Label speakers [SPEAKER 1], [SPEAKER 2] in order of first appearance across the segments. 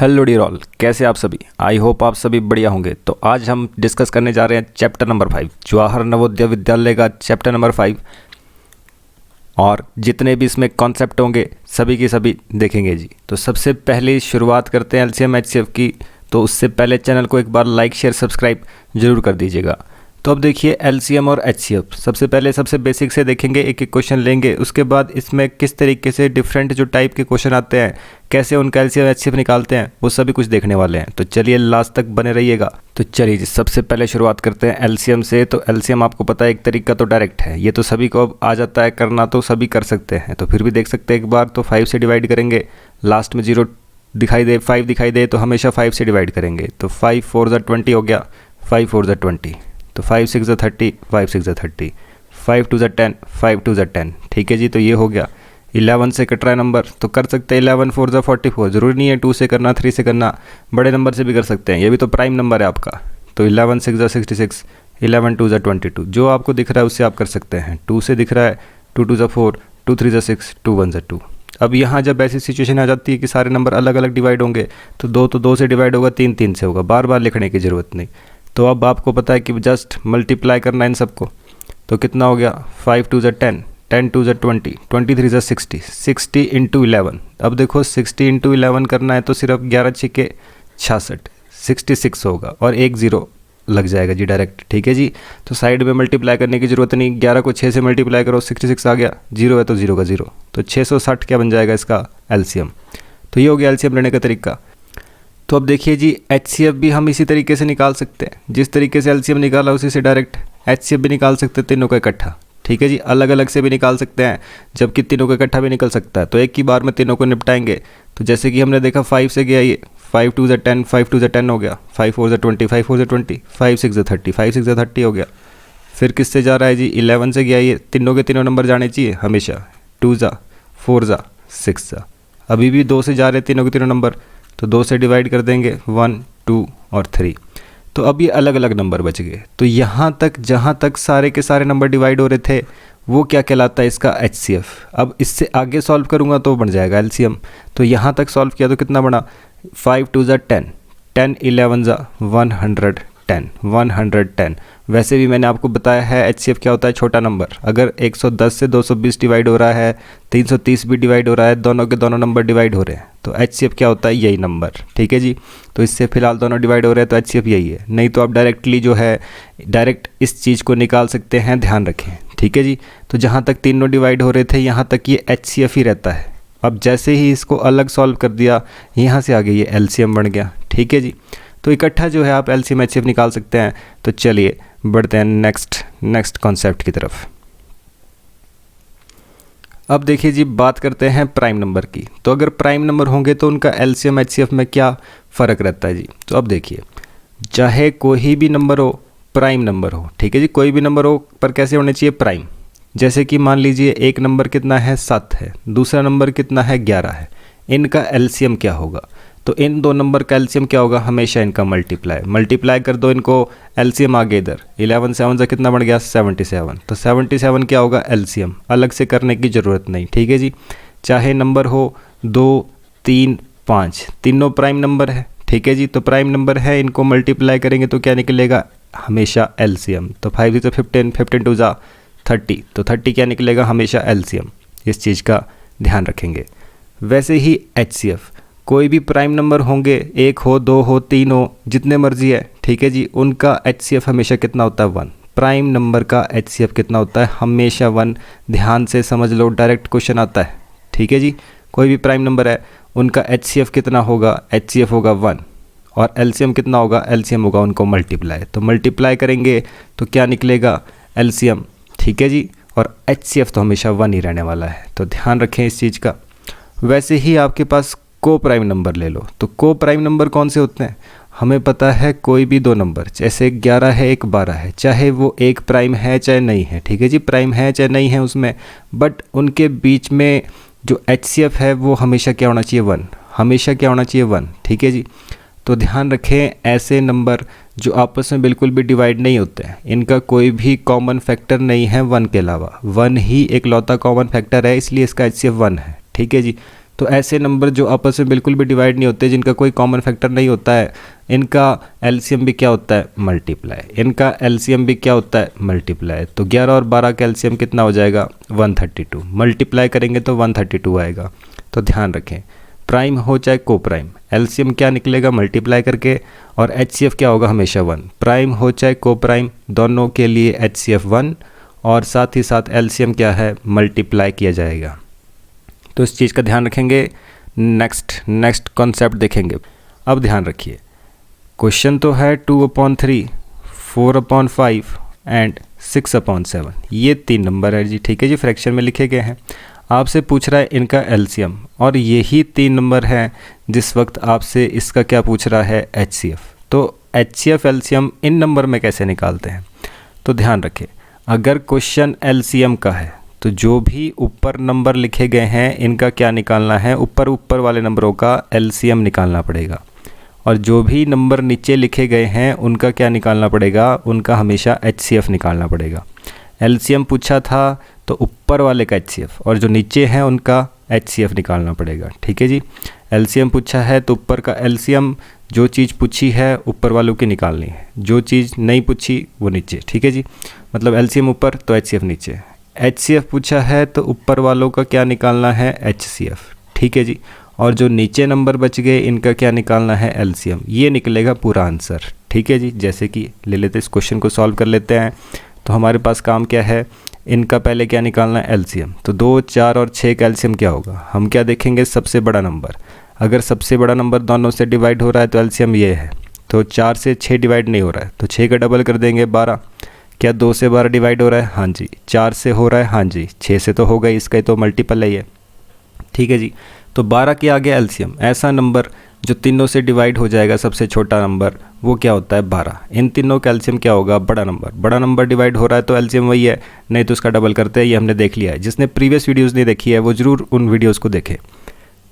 [SPEAKER 1] Hello dear all, कैसे आप सभी। आई होप आप सभी बढ़िया होंगे। तो आज हम डिस्कस करने जा रहे हैं चैप्टर नंबर 5, जवाहर नवोदय विद्यालय का चैप्टर नंबर 5। और जितने भी इसमें कॉन्सेप्ट होंगे सभी के सभी देखेंगे जी। तो सबसे पहले शुरुआत करते हैं एलसीएम एचसीएफ की। तो उससे पहले चैनल को एक बार लाइक शेयर सब्सक्राइब जरूर कर दीजिएगा। तो अब देखिए एलसीएम और एचसीएफ, सबसे पहले सबसे बेसिक से देखेंगे, एक एक क्वेश्चन लेंगे। उसके बाद इसमें किस तरीके से डिफरेंट जो टाइप के क्वेश्चन आते हैं, कैसे उनका एलसीएम एचसीएफ निकालते हैं, वो सभी कुछ देखने वाले हैं। तो चलिए लास्ट तक बने रहिएगा। तो चलिए जी, सबसे पहले शुरुआत करते हैं एलसीएम से। तो एलसीएम आपको पता है एक तरीका तो डायरेक्ट है, ये तो सभी को अब आ जाता है करना, तो सभी कर सकते हैं। तो फिर भी देख सकते हैं एक बार। तो 5 से डिवाइड करेंगे, लास्ट में 0 दिखाई दे, 5 दिखाई दे तो हमेशा 5 से डिवाइड करेंगे। तो 5 4 ज़ा 20 हो गया, 5 4 ज़ा 20। तो 5 6 ज़ा 30, 5 6 ज़ा 30, 5 2 ज़ा 10, 5 2 ज़ा 10। ठीक है जी, तो ये हो गया। 11 से कट रहा है नंबर, तो कर सकते हैं 11 4 ज़ा 44। ज़रूरी नहीं है 2 से करना, 3 से करना, बड़े नंबर से भी कर सकते हैं, ये भी तो प्राइम नंबर है आपका। तो 11 6 ज़ा 66, 11 2 ज़ा 22। जो आपको दिख रहा है उससे आप कर सकते हैं। 2 से दिख रहा है 2 2 ज़ा 4, 2 3 ज़ा 6, 2 1 ज़ा 2। अब यहाँ जब ऐसी सिचुएशन आ जाती है कि सारे नंबर अलग अलग डिवाइड होंगे, तो 2 से डिवाइड होगा, 3 3 से होगा, बार बार लिखने की ज़रूरत नहीं। तो अब आपको पता है कि जस्ट मल्टीप्लाई करना है इन सबको। तो कितना हो गया, 5 2 ज़ा 10, 10 2 ज़ा 20, 23 ज़ा 60, 60 इंटू 11। अब देखो 60 इंटू 11 करना है तो सिर्फ 11 6 66, 66 होगा और एक 0 लग जाएगा जी डायरेक्ट। ठीक है जी, तो साइड में मल्टीप्लाई करने की ज़रूरत नहीं। 11 को 6 से मल्टीप्लाई करो, 66 आ गया, 0 है तो 0 का 0। तो 660 क्या बन जाएगा इसका एलसीएम। तो ये हो गया एलसीएम लेने का तरीका। तो अब देखिए जी, एचसीएफ भी हम इसी तरीके से निकाल सकते हैं। जिस तरीके से एलसीएम निकाला उसी से डायरेक्ट एचसीएफ भी निकाल सकते हैं, तीनों का इकट्ठा। ठीक है जी, अलग अलग से भी निकाल सकते हैं, जबकि तीनों का इकट्ठा भी निकल सकता है। तो एक ही बार में तीनों को निपटाएंगे। तो जैसे कि हमने देखा 5 से गया ये, 5 2 ज़ा 10, 5 2 ज़ा 10 हो गया, 5 4 ज़ा 20, 5 4 ज़ा 20, 5 6 ज़ा 30, 5 6 ज़ा 30 हो गया। फिर किससे जा रहा है जी, 11 से गया ये, तीनों के तीनों नंबर जाने चाहिए हमेशा, 2 ज़ा 4 ज़ा 6 ज़ा। अभी भी 2 से जा रहे तीनों के तीनों नंबर, तो 2 से डिवाइड कर देंगे, 1 2 और 3। तो अब ये अलग अलग नंबर बच गए। तो यहाँ तक जहाँ तक सारे के सारे नंबर डिवाइड हो रहे थे वो क्या कहलाता है, इसका एचसीएफ। अब इससे आगे सॉल्व करूँगा तो बन जाएगा एलसीएम। तो यहाँ तक सॉल्व किया तो कितना बना, 5 2 ज़ा 10, 10 11 ज़ा 110, 110। वैसे भी मैंने आपको बताया है एचसीएफ क्या होता है, छोटा नंबर। अगर 110 से 220 डिवाइड हो रहा है, 330 भी डिवाइड हो रहा है, दोनों के दोनों नंबर डिवाइड हो रहे हैं, तो एचसीएफ क्या होता है, यही नंबर। ठीक है जी, तो इससे फिलहाल दोनों डिवाइड हो रहे हैं तो एचसीएफ यही है। नहीं तो आप डायरेक्टली जो है डायरेक्ट इस चीज़ को निकाल सकते हैं, ध्यान रखें। ठीक है जी, तो जहाँ तक तीनों डिवाइड हो रहे थे यहाँ तक ये एचसीएफ ही रहता है। अब जैसे ही इसको अलग सॉल्व कर दिया, यहाँ से आगे ये एलसीएम बन गया। ठीक है जी, तो इकट्ठा जो है आप एलसीएम एचसीएफ निकाल सकते हैं। तो चलिए बढ़ते हैं नेक्स्ट कॉन्सेप्ट की तरफ। अब देखिए जी, बात करते हैं प्राइम नंबर की। तो अगर प्राइम नंबर होंगे तो उनका एलसीएम एचसीएफ में क्या फ़र्क रहता है जी। तो अब देखिए, चाहे कोई भी नंबर हो, प्राइम नंबर हो, ठीक है जी, कोई भी नंबर हो, पर कैसे होने चाहिए, प्राइम। जैसे कि मान लीजिए एक नंबर कितना है, 7 है, दूसरा नंबर कितना है, 11 है। इनका एलसीएम क्या होगा, तो इन दो नंबर का एलसीएम क्या होगा, हमेशा इनका मल्टीप्लाई कर दो इनको, एलसीएम आगे इधर 11 7 से कितना बन गया, 77। तो 77 क्या होगा एलसीएम, अलग से करने की ज़रूरत नहीं। ठीक है जी, चाहे नंबर हो 2 3 5, तीनों प्राइम नंबर है। ठीक है जी, तो प्राइम नंबर है, इनको मल्टीप्लाई करेंगे तो क्या निकलेगा, हमेशा एलसीएम। तो 5 से 15, 15 2 ज़ा 30, तो 30 क्या निकलेगा, हमेशा एलसीएम। इस चीज़ का ध्यान रखेंगे। वैसे ही एचसीएफ, कोई भी प्राइम नंबर होंगे, 1 हो 2 हो 3 हो, जितने मर्जी है, ठीक है जी, उनका एचसीएफ हमेशा कितना होता है, 1। प्राइम नंबर का एचसीएफ कितना होता है, हमेशा 1। ध्यान से समझ लो, डायरेक्ट क्वेश्चन आता है। ठीक है जी, कोई भी प्राइम नंबर है, उनका एचसीएफ कितना होगा, एचसीएफ होगा 1। और एलसीएम कितना होगा, एलसीएम होगा उनको मल्टीप्लाई। तो मल्टीप्लाई करेंगे तो क्या निकलेगा, एलसीएम। ठीक है जी, और एचसीएफ तो हमेशा 1 ही रहने वाला है, तो ध्यान रखें इस चीज़ का। वैसे ही आपके पास को प्राइम नंबर ले लो। तो को प्राइम नंबर कौन से होते हैं, हमें पता है कोई भी दो नंबर, जैसे 11 है 1 12 है, चाहे वो एक प्राइम है चाहे नहीं है। ठीक है जी, प्राइम है चाहे नहीं है उसमें, बट उनके बीच में जो एचसीएफ है वो हमेशा क्या होना चाहिए, 1। हमेशा क्या होना चाहिए, 1। ठीक है जी, तो ध्यान रखें ऐसे नंबर जो आपस में बिल्कुल भी डिवाइड नहीं होते हैं, इनका कोई भी कॉमन फैक्टर नहीं है 1 के अलावा। 1 ही एक लौता कॉमन फैक्टर है, इसलिए इसका एचसीएफ 1 है। ठीक है जी, तो ऐसे नंबर जो आपस में बिल्कुल भी डिवाइड नहीं होते, जिनका कोई कॉमन फैक्टर नहीं होता है, इनका एलसीएम भी क्या होता है, मल्टीप्लाई। इनका एलसीएम भी क्या होता है, मल्टीप्लाई। तो 11 और 12 का एलसीएम कितना हो जाएगा, 132। मल्टीप्लाई करेंगे तो 132 आएगा। तो ध्यान रखें, प्राइम हो चाहे को प्राइम, एलसीएम क्या निकलेगा, मल्टीप्लाई करके, और एचसीएफ क्या होगा, हमेशा 1। प्राइम हो चाहे को प्राइम, दोनों के लिए एचसीएफ 1, और साथ ही साथ एलसीएम क्या है, मल्टीप्लाई किया जाएगा। तो इस चीज़ का ध्यान रखेंगे। नेक्स्ट कॉन्सेप्ट देखेंगे। अब ध्यान रखिए, क्वेश्चन तो है 2/3, 4/5 एंड 6/7। ये 3 नंबर है जी, ठीक है जी, फ्रैक्शन में लिखे गए हैं। आपसे पूछ रहा है इनका एलसीएम, और यही 3 नंबर हैं जिस वक्त आपसे इसका क्या पूछ रहा है, एचसीएफ। तो एचसीएफ एलसीएम इन नंबर में कैसे निकालते हैं, तो ध्यान रखें, अगर क्वेश्चन एलसीएम का है तो जो भी ऊपर नंबर लिखे गए हैं इनका क्या निकालना है, ऊपर वाले नंबरों का एलसीएम निकालना पड़ेगा, और जो भी नंबर नीचे लिखे गए हैं उनका क्या निकालना पड़ेगा, उनका हमेशा एचसीएफ निकालना पड़ेगा। एलसीएम पूछा था तो ऊपर वाले का एचसीएफ, और जो नीचे हैं उनका एचसीएफ निकालना पड़ेगा, ठीक है जी। एलसीएम पूछा है तो ऊपर का एलसीएम, जो चीज़ पूछी है ऊपर वालों की निकालनी है, जो चीज़ नहीं पूछी वो नीचे, ठीक है जी। मतलब एलसीएम ऊपर तो एचसीएफ नीचे। एचसीएफ पूछा है तो ऊपर वालों का क्या निकालना है, एचसीएफ, ठीक है जी। और जो नीचे नंबर बच गए इनका क्या निकालना है, एलसीएम। ये निकलेगा पूरा आंसर, ठीक है जी। जैसे कि ले लेते इस क्वेश्चन को सॉल्व कर लेते हैं। तो हमारे पास काम क्या है, इनका पहले क्या निकालना है, एलसीएम। तो 2, 4 और 6 का एलसीएम क्या होगा, हम क्या देखेंगे, सबसे बड़ा नंबर। अगर सबसे बड़ा नंबर दोनों से डिवाइड हो रहा है तो एलसीएम ये है। तो 4 से 6 डिवाइड नहीं हो रहा है तो 6 का डबल कर देंगे, 12। क्या 2 से 12 डिवाइड हो रहा है, हाँ जी। 4 से हो रहा है, हाँ जी। 6 से तो हो गई, इसका तो मल्टीपल है ये, ठीक है जी। तो 12 के आगे एलसीएम, ऐसा नंबर जो तीनों से डिवाइड हो जाएगा, सबसे छोटा नंबर वो क्या होता है, 12। इन तीनों का एलसीएम क्या होगा, बड़ा नंबर। बड़ा नंबर डिवाइड हो रहा है तो एलसीएम वही है, नहीं तो उसका डबल करते हैं, ये हमने देख लिया है। जिसने प्रीवियस वीडियोस नहीं देखी है वो ज़रूर उन वीडियोस को देखे।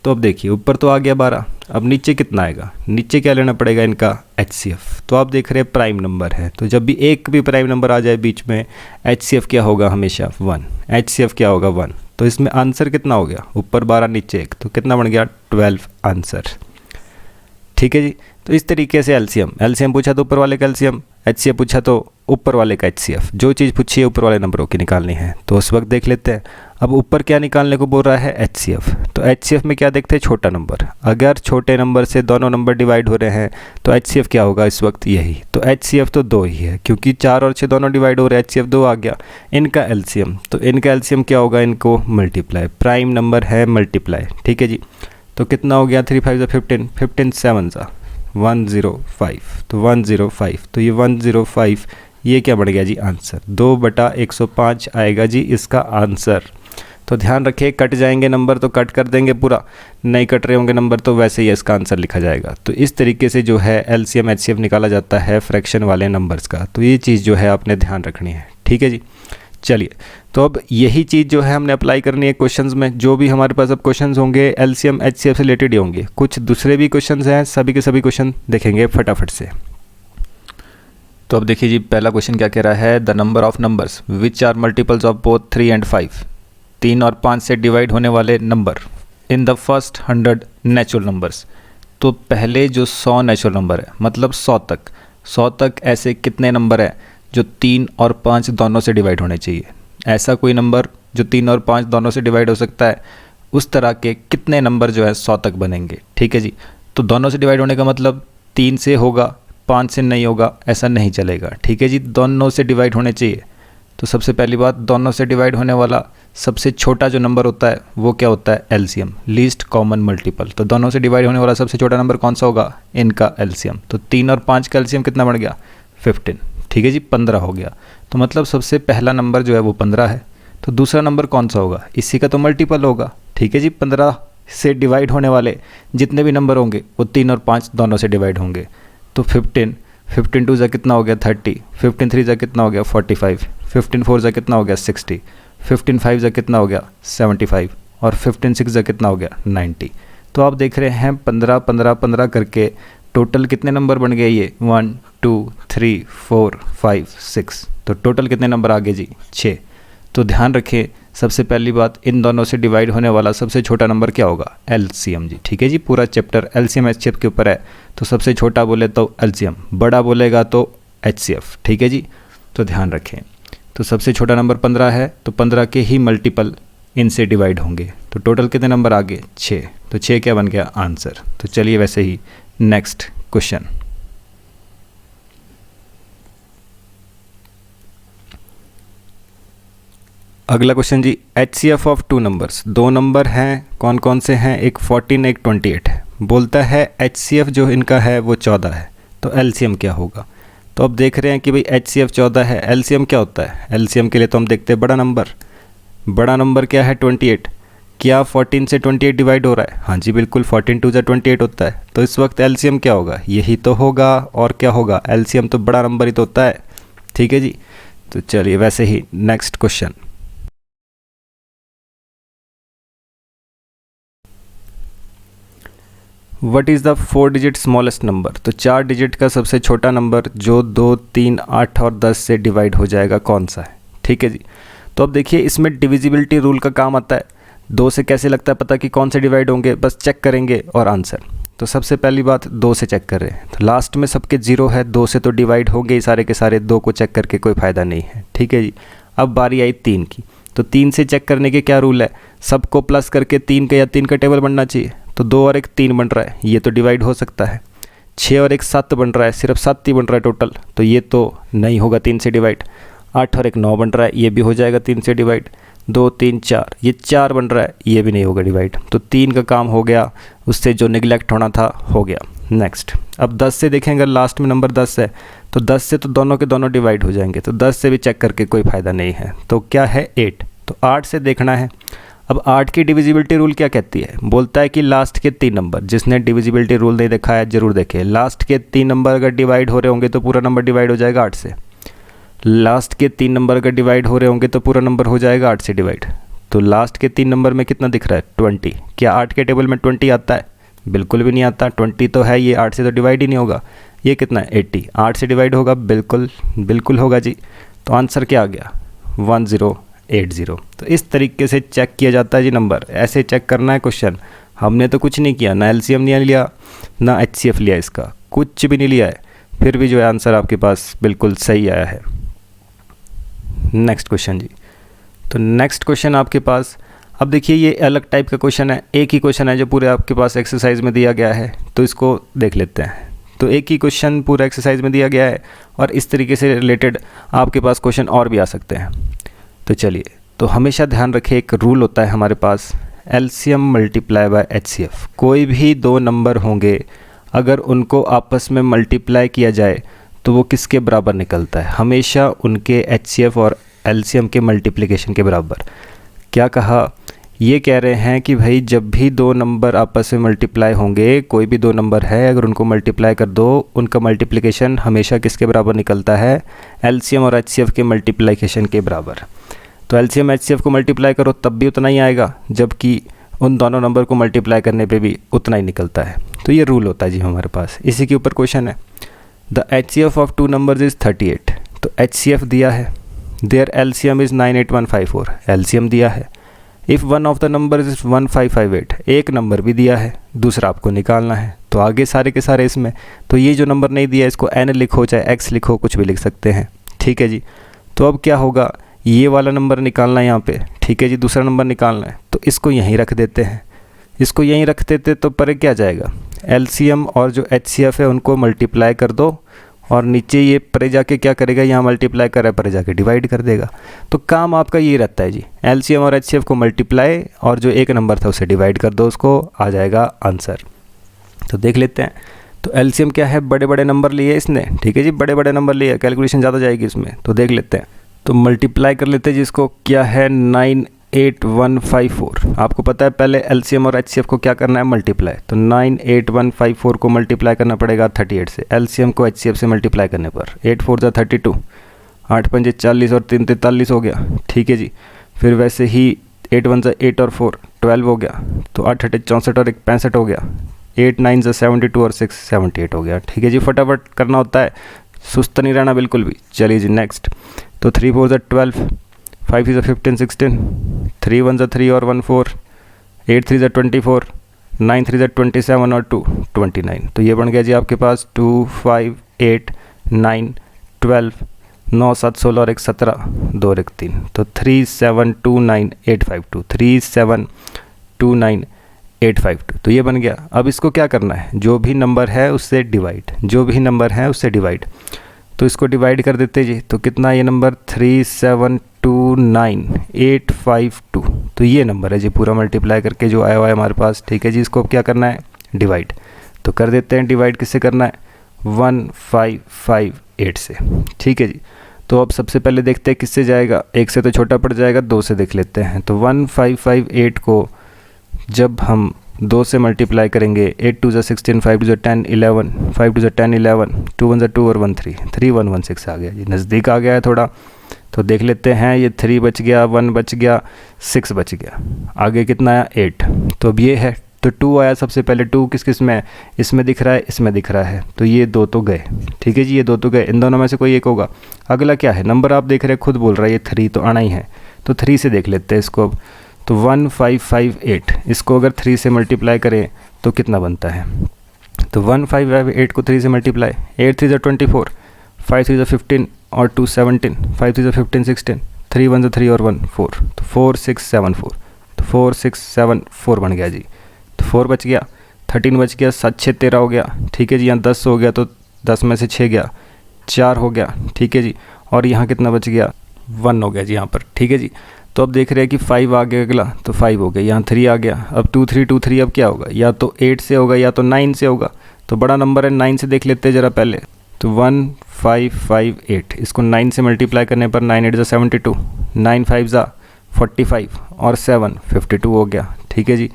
[SPEAKER 1] तो अब देखिए, ऊपर तो आ गया 12, अब नीचे कितना आएगा, नीचे क्या लेना पड़ेगा, इनका एचसीएफ। तो आप देख रहे हैं प्राइम नंबर है, तो जब भी एक भी प्राइम नंबर आ जाए बीच में, एचसीएफ क्या होगा, हमेशा 1। एचसीएफ क्या होगा, 1। तो इसमें आंसर कितना हो गया, ऊपर 12 नीचे 1, तो कितना बन गया, 12 आंसर, ठीक है जी। तो इस तरीके से एलसीएम पूछा तो ऊपर वाले का एलसीएम, एचसीएफ पूछा तो ऊपर वाले का एचसीएफ। जो चीज़ पूछी है ऊपर वाले नंबरों की निकालनी है, तो उस वक्त देख लेते हैं। अब ऊपर क्या निकालने को बोल रहा है, एचसीएफ। तो एचसीएफ में क्या देखते हैं, छोटा नंबर। अगर छोटे नंबर से दोनों नंबर डिवाइड हो रहे हैं तो एचसीएफ क्या होगा इस वक्त, यही। तो एचसीएफ तो 2 ही है, क्योंकि 4 और 6 दोनों डिवाइड हो रहे हैं, एचसीएफ 2 आ गया। इनका एलसीएम, तो इनका एलसीएम क्या होगा, इनको मल्टीप्लाई। प्राइम नंबर है, मल्टीप्लाई, ठीक है जी। तो कितना हो गया, 3 5 15, 15 7 105। तो 105, तो ये 105 ये क्या बढ़ गया जी, आंसर। 2/105 आएगा जी इसका आंसर। तो ध्यान रखिए, कट जाएंगे नंबर तो कट कर देंगे पूरा, नहीं कट रहे होंगे नंबर तो वैसे ही इसका आंसर लिखा जाएगा। तो इस तरीके से जो है एलसीएम एचसीएफ निकाला जाता है फ्रैक्शन वाले नंबर्स का। तो ये चीज़ जो है आपने ध्यान रखनी है, ठीक है जी। चलिए, तो अब यही चीज़ जो है हमने अप्लाई करनी है क्वेश्चंस में। जो भी हमारे पास अब क्वेश्चंस होंगे एलसीएम एचसीएफ से रिलेटेड ही होंगे। कुछ दूसरे भी क्वेश्चंस हैं, सभी के सभी क्वेश्चन देखेंगे फटाफट से। तो अब देखिए जी, पहला क्वेश्चन क्या कह रहा है, the number of numbers which are multiples of both 3 and 5, 3 और 5 से डिवाइड होने वाले number in the first 100 natural numbers. तो पहले जो 100 नेचुरल नंबर है, मतलब 100 तक ऐसे कितने नंबर हैं जो 3 और 5 दोनों से डिवाइड होने चाहिए। ऐसा कोई नंबर जो 3 और 5 दोनों से डिवाइड हो सकता है, उस तरह के कितने नंबर जो है 100 तक बनेंगे, ठीक है जी। तो दोनों से डिवाइड होने का मतलब 3 से होगा, 5 से नहीं होगा, ऐसा नहीं चलेगा, ठीक है जी। दोनों से डिवाइड होने चाहिए। तो सबसे पहली बात, दोनों से डिवाइड होने वाला सबसे छोटा जो नंबर होता है वो क्या होता है, एलसीएम, लीस्ट कॉमन मल्टीपल। तो दोनों से डिवाइड होने वाला सबसे छोटा नंबर कौन सा होगा, इनका एलसीएम। तो 3 और 5 का एलसीएम कितना बन गया, 15, ठीक है जी, 15 हो गया। तो मतलब सबसे पहला नंबर जो है वो 15 है। तो दूसरा नंबर कौन सा होगा, इसी का तो मल्टीपल होगा, ठीक है जी। 15 से डिवाइड होने वाले जितने भी नंबर होंगे वो 3 और 5 दोनों से डिवाइड होंगे। तो 15 2 जा कितना हो गया 30, 15 3 जा कितना हो गया 45, 15 4 जा कितना हो गया 60, 15 5 जा कितना हो गया 75 और 15 6 जा कितना हो गया 90। तो आप देख रहे हैं 15 15 15 करके टोटल कितने नंबर बन गए ये, 1 2 3 4 5 6। तो टोटल कितने नंबर आ गए जी, 6। तो ध्यान रखें सबसे पहली बात, इन दोनों से डिवाइड होने वाला सबसे छोटा नंबर क्या होगा? एलसीएम जी। ठीक है जी, पूरा चैप्टर एलसीएम एचसीएफ के ऊपर है, तो सबसे छोटा बोले तो एलसीएम, बड़ा बोलेगा तो एचसीएफ। ठीक है जी, तो ध्यान रखें। तो सबसे छोटा नंबर 15 है, तो 15 के ही मल्टीपल इनसे डिवाइड होंगे, तो टोटल कितने नंबर आ गए? 6। तो 6 क्या बन गया? आंसर। तो चलिए वैसे ही नेक्स्ट क्वेश्चन। अगला क्वेश्चन जी, HCF ऑफ 2 नंबर्स, 2 नंबर हैं, कौन कौन से हैं? एक 14 एक 28 है। बोलता है HCF जो इनका है वो 14 है, तो LCM क्या होगा? तो अब देख रहे हैं कि भाई HCF 14 है, LCM क्या होता है? LCM के लिए तो हम देखते हैं बड़ा नंबर। बड़ा नंबर क्या है? 28। क्या 14 से 28 डिवाइड हो रहा है? हाँ जी बिल्कुल, 14 2 28 होता है। तो इस वक्त LCM क्या होगा? यही तो होगा, और क्या होगा? LCM तो बड़ा नंबर ही तो होता है। ठीक है जी, तो चलिए वैसे ही next question. What is the 4 digit smallest number? तो 4 डिजिट का सबसे छोटा नंबर जो 2, 3, 8 और 10 से डिवाइड हो जाएगा, कौन सा है? ठीक है जी, तो अब देखिए इसमें डिविजिबिलिटी रूल का काम आता है। 2 से कैसे लगता है पता कि कौन से डिवाइड होंगे? बस चेक करेंगे और आंसर। तो सबसे पहली बात 2 से चेक कर रहे हैं, तो लास्ट में सबके 0 है, 2 से तो डिवाइड होंगे ही सारे के सारे, 2 को चेक करके कोई फ़ायदा नहीं है। ठीक है जी, अब बारी आई 3 की, तो 3 से चेक करने के क्या रूल है? सबको प्लस करके 3 का या 3 का टेबल बनना चाहिए, तो 2 और 1 3 बन रहा है, ये तो डिवाइड हो सकता है। 6 और 1 7 बन रहा है, सिर्फ 7 ही बन रहा है टोटल, तो ये तो नहीं होगा 3 से डिवाइड। 8 और 1 9 बन रहा है, ये भी हो जाएगा 3 से डिवाइड। 2 3 4, ये 4 बन रहा है, ये भी नहीं होगा डिवाइड। तो 3 का काम हो गया, उससे जो निगलेक्ट होना था हो गया। नेक्स्ट, अब 10 से देखेंगे, लास्ट में नंबर 10 है, तो 10 से तो दोनों के दोनों डिवाइड हो जाएंगे, तो 10 से भी चेक करके कोई फ़ायदा नहीं है। तो क्या है? 8। तो 8 से देखना है। अब 8 की डिविजिबिलिटी रूल क्या कहती है? बोलता है कि लास्ट के 3 नंबर, जिसने डिविजिबिलिटी रूल नहीं देखा है जरूर देखे, लास्ट के 3 नंबर अगर डिवाइड हो रहे होंगे तो पूरा नंबर डिवाइड हो जाएगा 8 से। लास्ट के 3 नंबर अगर डिवाइड हो रहे होंगे तो पूरा नंबर हो जाएगा 8 से डिवाइड। तो लास्ट के 3 नंबर में कितना दिख रहा है? 20। क्या 8 के टेबल में 20 आता है? बिल्कुल भी नहीं आता। 20 तो है, ये 8 से तो डिवाइड ही नहीं होगा। ये कितना है? 80। 8 से डिवाइड होगा? बिल्कुल बिल्कुल होगा जी। तो आंसर क्या आ गया? 1080। तो इस तरीके से चेक किया जाता है जी नंबर, ऐसे चेक करना है क्वेश्चन। हमने तो कुछ नहीं किया, ना LCM नहीं लिया, ना HCF लिया, इसका कुछ भी नहीं लिया है, फिर भी जो है आंसर आपके पास बिल्कुल सही आया है। नेक्स्ट क्वेश्चन जी, तो नेक्स्ट क्वेश्चन आपके पास, अब देखिए ये अलग टाइप का क्वेश्चन है, एक ही क्वेश्चन है जो पूरे आपके पास एक्सरसाइज में दिया गया है, तो इसको देख लेते हैं। तो एक ही क्वेश्चन पूरा एक्सरसाइज में दिया गया है और इस तरीके से रिलेटेड आपके पास क्वेश्चन और भी आ सकते हैं। तो चलिए, तो हमेशा ध्यान रखें, एक रूल होता है हमारे पास, LCM मल्टीप्लाई बाय HCF। कोई भी 2 नंबर होंगे, अगर उनको आपस में मल्टीप्लाई किया जाए तो वो किसके बराबर निकलता है? हमेशा उनके HCF और LCM के मल्टीप्लिकेशन के बराबर। क्या कहा? ये कह रहे हैं कि भाई जब भी 2 नंबर आपस में मल्टीप्लाई होंगे, कोई भी 2 नंबर है अगर उनको मल्टीप्लाई कर दो, उनका मल्टीप्लिकेशन हमेशा किसके बराबर निकलता है? LCM और HCF के मल्टीप्लिकेशन के बराबर। तो LCM HCF को मल्टीप्लाई करो तब भी उतना ही आएगा, जबकि उन दोनों नंबर को मल्टीप्लाई करने पे भी उतना ही निकलता है। तो ये रूल होता है जी हमारे पास। इसी के ऊपर क्वेश्चन है, the HCF of 2 numbers is 38। तो HCF दिया है, देयर LCM इज़ 98154, LCM दिया है। If one of the number is 1558, एक नंबर भी दिया है, दूसरा आपको निकालना है। तो आगे सारे के सारे इसमें, तो ये जो नंबर नहीं दिया इसको N लिखो चाहे X लिखो, कुछ भी लिख सकते हैं। ठीक है जी, तो अब क्या होगा? ये वाला नंबर निकालना है यहाँ पे, ठीक है जी, दूसरा नंबर निकालना है, तो इसको यहीं रख देते हैं। इसको यहीं रख देते तो परे क्या जाएगा? LCM और जो HCF है उनको मल्टीप्लाई कर दो, और नीचे ये परे जाके क्या करेगा? यहाँ मल्टीप्लाई कर रहा है, परे जाके डिवाइड कर देगा। तो काम आपका ये रहता है जी, LCM और HCF को मल्टीप्लाई, और जो एक नंबर था उसे डिवाइड कर दो, उसको आ जाएगा आंसर। तो देख लेते हैं। तो LCM क्या है? बड़े बड़े नंबर लिए इसने, ठीक है जी, बड़े बड़े नंबर लिए, कैलकुलेशन ज़्यादा जाएगी इसमें। तो देख लेते हैं, तो मल्टीप्लाई कर लेते हैं जिसको, क्या है? 98154। आपको पता है पहले LCM और HCF को क्या करना है? मल्टीप्लाई। तो 98154 को मल्टीप्लाई करना पड़ेगा 38 से, LCM को HCF से मल्टीप्लाई करने पर। 8 4 जा 32, 8 5 40 और 3 43 हो गया, ठीक है जी। फिर वैसे ही 8 1 जा 8 और 4 12 हो गया, तो 8 8 64 और 1 65 हो गया, 8 9 जा 72 और 6 78 हो गया, ठीक है जी। फटाफट करना होता है, सुस्त नहीं रहना बिल्कुल भी। चलिए जी नेक्स्ट, तो 3 4 जा 12, 5 3 15 16, 3 1 3 और 1 4, 8 3 24, 9 3 27 और 2 29। तो ये बन गया जी आपके पास 2 5 8 9 12, 9 7 16 और 1 17, 2 और 1 3, तो 3729852, 3729852। तो ये बन गया। अब इसको क्या करना है, जो भी नंबर है उससे डिवाइड, जो भी नंबर है उससे डिवाइड। तो इसको डिवाइड कर देते जी, तो कितना ये नंबर 3729852। तो ये नंबर है जी पूरा मल्टीप्लाई करके जो आया हुआ है हमारे पास। ठीक है जी, इसको अब क्या करना है, डिवाइड। तो कर देते हैं डिवाइड, किससे करना है, 1558 से। ठीक है जी, तो अब सबसे पहले देखते हैं किससे जाएगा, एक से तो छोटा पड़ जाएगा, 2 से देख लेते हैं। तो 1558 को जब हम 2 से मल्टीप्लाई करेंगे, 8 2 16, 5 2 10 11, 5 2 10 11, 2 1 2 और 1 3, 3116 आ गया जी, नज़दीक आ गया है थोड़ा। तो देख लेते हैं, ये 3 बच गया, 1 बच गया, 6 बच गया, आगे कितना आया 8। तो अब ये है, तो 2 आया सबसे पहले। 2 किस किस में है, इसमें दिख रहा है, इसमें दिख रहा है, तो ये 2 तो गए। ठीक है जी, ये 2 तो गए, इन दोनों में से कोई एक होगा। अगला क्या है, नंबर आप देख रहे हैं, खुद बोल रहा है ये 3 तो आना ही है। तो 3 से देख लेते हैं इसको अब। तो 1558, इसको अगर 3 से मल्टीप्लाई करें तो कितना बनता है, तो 1558 को 3 से मल्टीप्लाई, 8 3 24, 5 3 15 और 2 17, 5 3 15 16, 3 1 3 और 1 4, तो 4674, तो 4674 बन गया जी। तो 4 बच गया, 13 बच गया, 7 6 13 हो गया। ठीक है जी, यहाँ 10 हो गया, तो 10 में से 6 गया, 4 हो गया। ठीक है जी, और यहाँ कितना बच गया, 1 हो गया जी यहाँ पर। ठीक है जी, तो अब देख रहे हैं कि 5 आ गया अगला, तो 5 हो गया, यहाँ 3 आ गया। अब 2 3 2 3 अब क्या होगा, या तो 8 से होगा या तो 9 से होगा। तो बड़ा नंबर है, 9 से देख लेते हैं ज़रा पहले। तो 1558, इसको 9 से मल्टीप्लाई करने पर 9 8 ज़ा 72, 9 5 ज़ा 45 और 7 52 हो गया। ठीक है जी,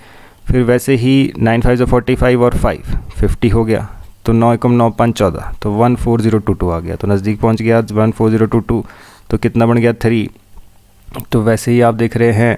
[SPEAKER 1] फिर वैसे ही 9 5 ज़ा 45 और 5 50 हो गया। तो 9 1 9 5 14, तो 14022 आ गया, तो नज़दीक पहुंच गया 14022। तो कितना बन गया 3। तो वैसे ही आप देख रहे हैं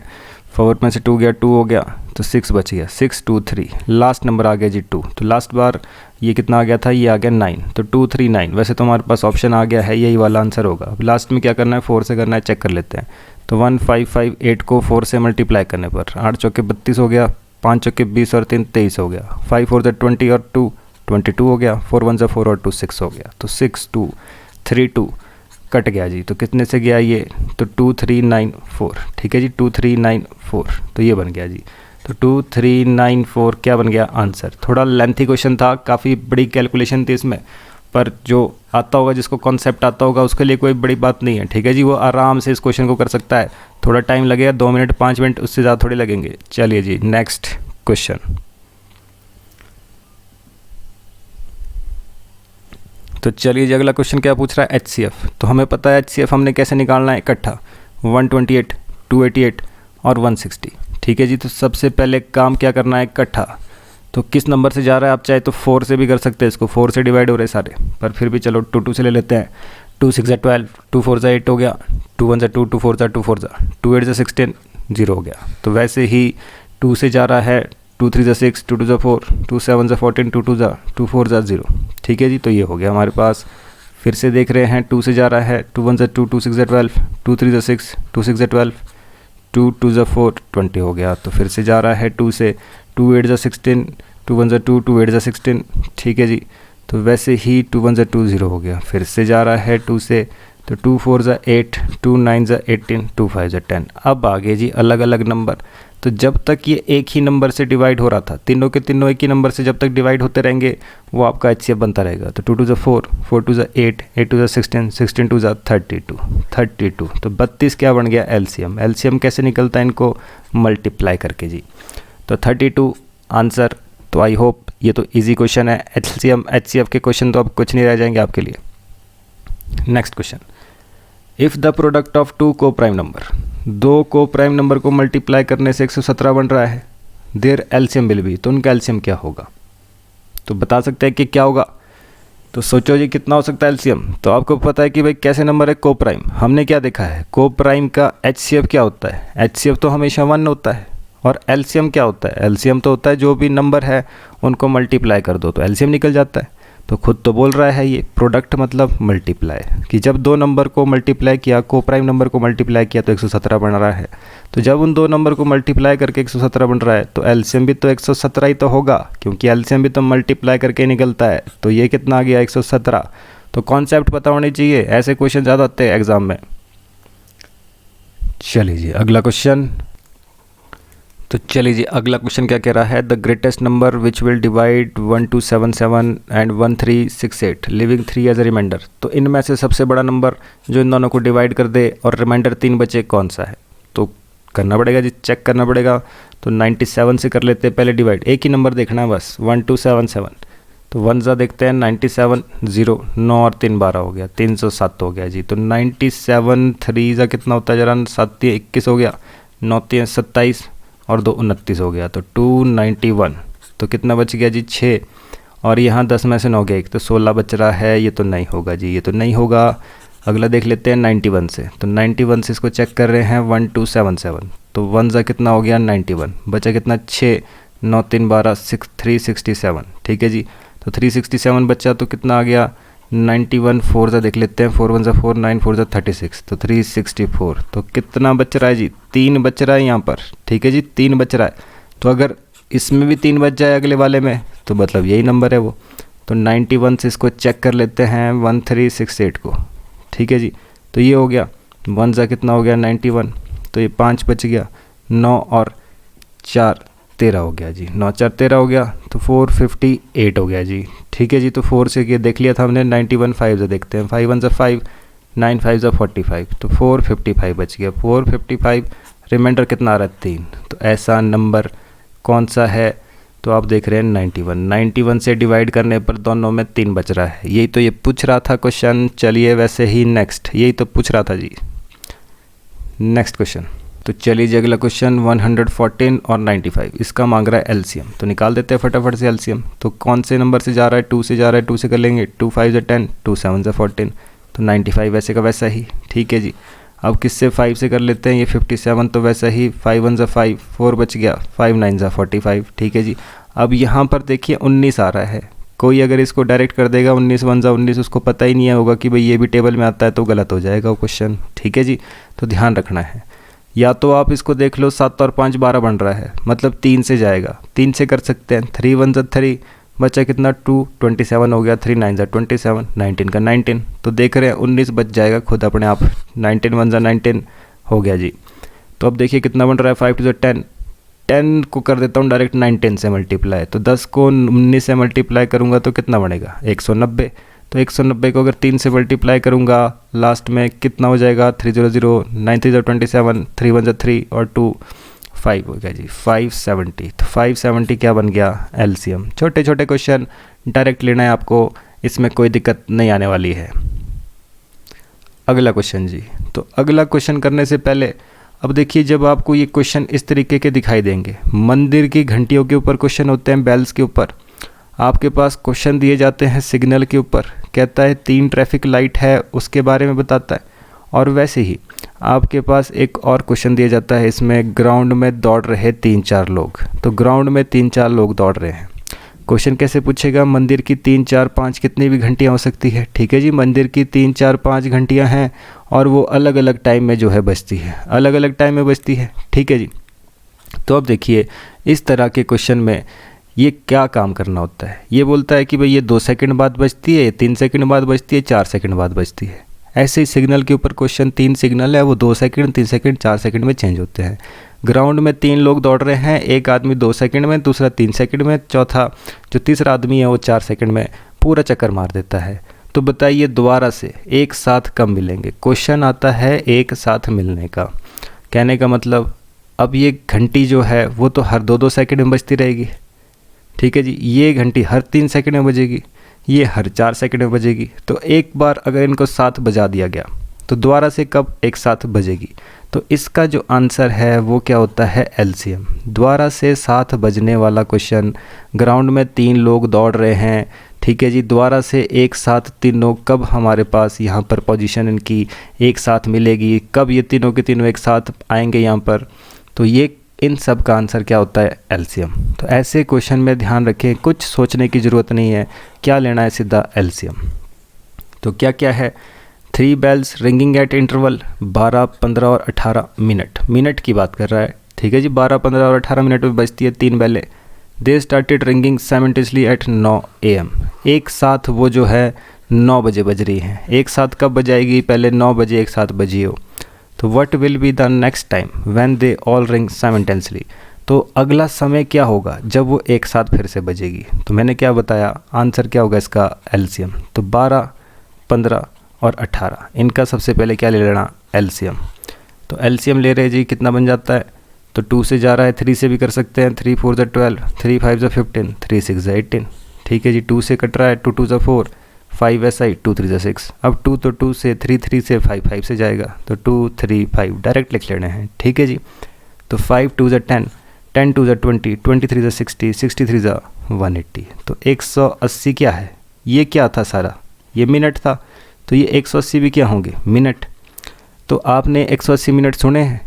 [SPEAKER 1] 4 में से 2 गया, 2 हो गया, तो 6 बच गया, 6 2 3, लास्ट नंबर आ गया जी 2। तो लास्ट बार ये कितना आ गया था, ये आ गया 9, तो 2 3 9। वैसे तो हमारे पास ऑप्शन आ गया है, यही वाला आंसर होगा। अब लास्ट में क्या करना है, 4 से करना है, चेक कर लेते हैं। तो 1558 को 4 से मल्टीप्लाई करने पर 8 चौके 32 हो गया, 5 चौके 20 और 3 23 हो गया, 5 4 20 और 2 22 हो गया, 4 1 4 और 2 6 हो गया। तो 6 2 3 2 कट गया जी। तो कितने से गया ये, तो 2394। ठीक है जी, 2394, तो ये बन गया जी। तो 2394 क्या बन गया आंसर। थोड़ा लेंथी क्वेश्चन था, काफ़ी बड़ी कैलकुलेशन थी इसमें, पर जो आता होगा, जिसको कॉन्सेप्ट आता होगा, उसके लिए कोई बड़ी बात नहीं है। ठीक है जी, वो आराम से इस क्वेश्चन को कर सकता है। थोड़ा टाइम लगेगा, 2 मिनट 5 मिनट, उससे ज़्यादा थोड़े लगेंगे। चलिए जी, नेक्स्ट क्वेश्चन। तो चलिए जी, अगला क्वेश्चन क्या पूछ रहा है, HCF। तो हमें पता है HCF हमने कैसे निकालना है, इकट्ठा 128, 288 और 160। ठीक है जी, तो सबसे पहले काम क्या करना है, इकट्ठा। तो किस नंबर से जा रहा है, आप चाहे तो 4 से भी कर सकते हैं इसको, 4 से डिवाइड हो रहे सारे, पर फिर भी चलो 2 2 से ले लेते हैं। 2 6 12, 2 4 8 हो गया, 2 1 2, 2 4 2 4 2 8 16, 0 हो गया। तो वैसे ही 2 से जा रहा है, 2 3 6, 2 2 4, 2 7 14, 2 2 2 4 0। ठीक है जी, तो ये हो गया हमारे पास। फिर से देख रहे हैं, 2 से जा रहा है, 2 1 2, 2 6 12, 2 3 6, 2 6 12, 2 2 4 20 हो गया। तो फिर से जा रहा है 2 से, 2 8 16, 2 1 2, 2 8 16। ठीक है जी, तो वैसे ही 2 1 2 0 हो गया। फिर से जा रहा है 2 से, तो 2 4 8, 2 9 18, 2 5 10। अब आगे जी अलग अलग नंबर। तो जब तक ये एक ही नंबर से डिवाइड हो रहा था, तीनों के तीनों एक ही नंबर से जब तक डिवाइड होते रहेंगे, वो आपका HCF बनता रहेगा। तो 2 2 4, 4 2 8, 8 2 16, 16 2 32, 32। तो 32 क्या बन गया, LCM। LCM कैसे निकलता है, इनको मल्टीप्लाई करके जी। तो 32 आंसर। तो आई होप ये तो इजी क्वेश्चन है। LCM HCF के क्वेश्चन तो अब कुछ नहीं रह जाएंगे आपके लिए। Next question, if the product of 2 को प्राइम नंबर, 2 को प्राइम नंबर को मल्टीप्लाई करने से 117 बन रहा है, देयर LCM विल बी। तो उनका LCM क्या होगा, तो बता सकते हैं कि क्या होगा। तो सोचो जी कितना हो सकता है LCM। तो आपको पता है कि भाई कैसे नंबर है, को प्राइम। हमने क्या देखा है, को प्राइम का HCF क्या होता है, HCF तो हमेशा 1 होता है। और LCM क्या होता है, LCM तो होता है जो भी नंबर है उनको मल्टीप्लाई कर दो तो LCM निकल जाता है। तो खुद तो बोल रहा है ये प्रोडक्ट मतलब मल्टीप्लाई, कि जब दो नंबर को मल्टीप्लाई किया, को प्राइम नंबर को मल्टीप्लाई किया तो 117 बन रहा है। तो जब उन दो नंबर को मल्टीप्लाई करके 117 बन रहा है तो एलसीएम भी तो 117 ही तो होगा, क्योंकि एलसीएम भी तो मल्टीप्लाई करके निकलता है। तो ये कितना आ गया 117। तो कॉन्सेप्ट पता होनी चाहिए, ऐसे क्वेश्चन ज़्यादा आते हैं एग्जाम में। चलिए जी अगला क्वेश्चन। तो चलिए जी अगला क्वेश्चन क्या कह रहा है, the greatest number which will divide 1277 and 1368 leaving 3 as a reminder. तो इनमें से सबसे बड़ा नंबर जो इन दोनों को डिवाइड कर दे और रिमाइंडर 3 बचे कौन सा है। तो करना पड़ेगा जी, चेक करना पड़ेगा। तो 97 से कर लेते हैं पहले डिवाइड, एक ही नंबर देखना है बस, 1277। तो 1 ज़ा देखते हैं 97, 0, 9 और 3 12 हो गया, 307 हो गया जी। तो 97 3 ज़ा कितना होता है जरा, 7 21 हो गया, 9 27 और 2 29 हो गया, तो 291। तो कितना बच गया जी 6, और यहाँ 10 में से 9 गया 1, तो 16 बच रहा है। ये तो नहीं होगा जी, ये तो नहीं होगा। अगला देख लेते हैं 91 से। तो 91 से इसको चेक कर रहे हैं 1277। तो 1 ज़ा कितना हो गया 91, बचा कितना 6, 9 3 12 6 367। ठीक है जी, तो 367 बचा, तो कितना आ गया 91। 4 ज़ा देख लेते हैं, 4 1 ज़ा 4, 9 4 ज़ा 36, तो 364। तो कितना बच रहा है जी 3 बच रहा है यहाँ पर। ठीक है जी 3 बच रहा है। तो अगर इसमें भी 3 बच जाए अगले वाले में तो मतलब यही नंबर है वो। तो 91 से इसको चेक कर लेते हैं 1368 को। ठीक है जी, तो ये हो गया 1 ज़ा कितना हो गया 91, तो ये 5 बच गया, 9 और 4 13 हो गया जी, 9 4 13 हो गया, तो 458 हो गया जी। ठीक है जी, तो 4 से ये देख लिया था हमने 91। 5 से देखते हैं, 5 1 ज़ा 5, 9 5 ज़ा 45, तो 455 बच गया, 455। रिमाइंडर कितना आ रहा है 3। तो ऐसा नंबर कौन सा है, तो आप देख रहे हैं 91। 91 से डिवाइड करने पर दोनों में 3 बच रहा है, यही तो ये पूछ रहा था क्वेश्चन। चलिए वैसे ही नेक्स्ट, यही तो पूछ रहा था जी, नेक्स्ट क्वेश्चन। तो चलिए जी अगला क्वेश्चन 114 और 95, इसका मांग रहा है एलसीएम। तो निकाल देते हैं फटाफट से एलसीएम। तो कौन से नंबर से जा रहा है, 2 से जा रहा है, 2 से कर लेंगे, 2 5 ज़ा 10, 2 7 ज़ा 14, तो 95 वैसे का वैसा ही। ठीक है जी, अब किससे 5 से कर लेते हैं, ये 57, तो वैसा ही 5 1 ज़ा 5, 4 बच गया, 5 9 ज़ा 45। ठीक है जी, अब यहाँ पर देखिए 19 आ रहा है। कोई अगर इसको डायरेक्ट कर देगा 19 1 ज़ा 19, उसको पता ही नहीं होगा कि भाई ये भी टेबल में आता है, तो गलत हो जाएगा वो क्वेश्चन। ठीक है जी, तो ध्यान रखना है। या तो आप इसको देख लो 7 और 5 12 बन रहा है, मतलब 3 से जाएगा, 3 से कर सकते हैं। 3 1 ज़ा 3, बचा कितना 2, 27 हो गया, 3 9 ज़ा 27, 19 का 19, तो देख रहे हैं 19 बच जाएगा खुद अपने आप। 19 1 ज़ा 19 हो गया जी। तो अब देखिए कितना बन रहा है, 5 2 ज़ा 10, 10 को कर देता हूँ डायरेक्ट 9 10 से मल्टीप्लाई, तो 10 को 19 से मल्टीप्लाई करूँगा तो कितना बनेगा 190। तो 190 को अगर 3 से मल्टीप्लाई करूँगा लास्ट में कितना हो जाएगा 300, 9 3 ज़ा 27, 3 1 ज़ा 3 और 2 5 हो गया जी, 570। तो 570 क्या बन गया एलसीएम। छोटे छोटे क्वेश्चन डायरेक्ट लेना है आपको, इसमें कोई दिक्कत नहीं आने वाली है। अगला क्वेश्चन जी, तो अगला क्वेश्चन करने से पहले अब देखिए, जब आपको ये क्वेश्चन इस तरीके के दिखाई देंगे, मंदिर की घंटियों के ऊपर क्वेश्चन होते हैं, बेल्स के ऊपर आपके पास क्वेश्चन दिए जाते हैं, सिग्नल के ऊपर कहता है 3 ट्रैफिक लाइट है उसके बारे में बताता है, और वैसे ही आपके पास एक और क्वेश्चन दिया जाता है, इसमें ग्राउंड में दौड़ रहे 3 4 लोग। तो ग्राउंड में 3 4 लोग दौड़ रहे हैं, क्वेश्चन कैसे पूछेगा, मंदिर की 3 4 5 कितनी भी घंटियाँ हो सकती है। ठीक है जी, मंदिर की 3 4 5 घंटियाँ हैं और वो अलग अलग टाइम में जो है बजती है, अलग अलग टाइम में बजती है। ठीक है जी, तो अब देखिए इस तरह के क्वेश्चन में ये क्या काम करना होता है, ये बोलता है कि भाई ये 2 सेकंड बाद बजती है, 3 सेकंड बाद बजती है, 4 सेकंड बाद बजती है। ऐसे ही सिग्नल के ऊपर क्वेश्चन 3 सिग्नल है, वो 2 सेकंड 3 सेकंड 4 सेकंड में चेंज होते हैं। ग्राउंड में 3 लोग दौड़ रहे हैं, एक आदमी 2 सेकंड में, दूसरा 3 सेकंड में, चौथा जो तीसरा आदमी है वो 4 सेकंड में पूरा चक्कर मार देता है। तो बताइए दोबारा से एक साथ कब मिलेंगे। क्वेश्चन आता है एक साथ मिलने का, कहने का मतलब अब ये घंटी जो है वो तो हर 2 2 सेकंड में बजती रहेगी। ठीक है जी, ये घंटी हर 3 सेकंड में बजेगी, ये हर 4 सेकंड में बजेगी। तो एक बार अगर इनको साथ बजा दिया गया तो दोबारा से कब एक साथ बजेगी। तो इसका जो आंसर है वो क्या होता है एलसीएम। दोबारा से साथ बजने वाला क्वेश्चन, ग्राउंड में 3 लोग दौड़ रहे हैं। ठीक है जी, दोबारा से एक साथ तीनों कब हमारे पास यहाँ पर पोजीशन इनकी एक साथ मिलेगी, कब ये तीनों के तीनों एक साथ आएंगे यहाँ पर। तो ये इन सब का आंसर क्या होता है? एलसीएम। तो ऐसे क्वेश्चन में ध्यान रखें, कुछ सोचने की ज़रूरत नहीं है, क्या लेना है, सीधा एलसीएम। तो क्या क्या है? 3 बेल्स रिंगिंग एट इंटरवल 12, 15 और 18 मिनट, मिनट की बात कर रहा है, ठीक है जी। 12, 15 और 18 मिनट में बजती है 3 बेलें। They started ringing simultaneously eight 9 AM, एक साथ वो जो है 9 बजे बज रही हैं। एक साथ कब बजाएगी? पहले 9 बजे एक साथ बजी हो। तो what will be the next time when they all ring simultaneously, तो अगला समय क्या होगा जब वो एक साथ फिर से बजेगी? तो मैंने क्या बताया, आंसर क्या होगा इसका? एलसीएम। तो 12, 15 और 18, इनका सबसे पहले क्या ले लेना? एलसीएम। तो एलसीएम ले रहे जी, कितना बन जाता है? तो 2 से जा रहा है, 3 से भी कर सकते हैं। 3 4 ज़ा 12, 3 5 ज़ा 15, 3 6 ज़ा 18, ठीक है जी। 2 से कट रहा है, 2 2 ज़ा 4, 5 ऐसा ही, 2 3 ज़ा 6। अब 2 तो 2 से, 3 3 से, 5 5 से जाएगा, तो 2 3 5 डायरेक्ट लिख लेने हैं, ठीक है जी। तो 5 2 ज़ा 10, 10 2 ज़ा 20, 23 ज़ा 60, 63 ज़ा 180। तो 180 क्या है? ये क्या था सारा? ये मिनट था। तो ये 180 भी क्या होंगे? मिनट। तो आपने 180 मिनट सुने हैं।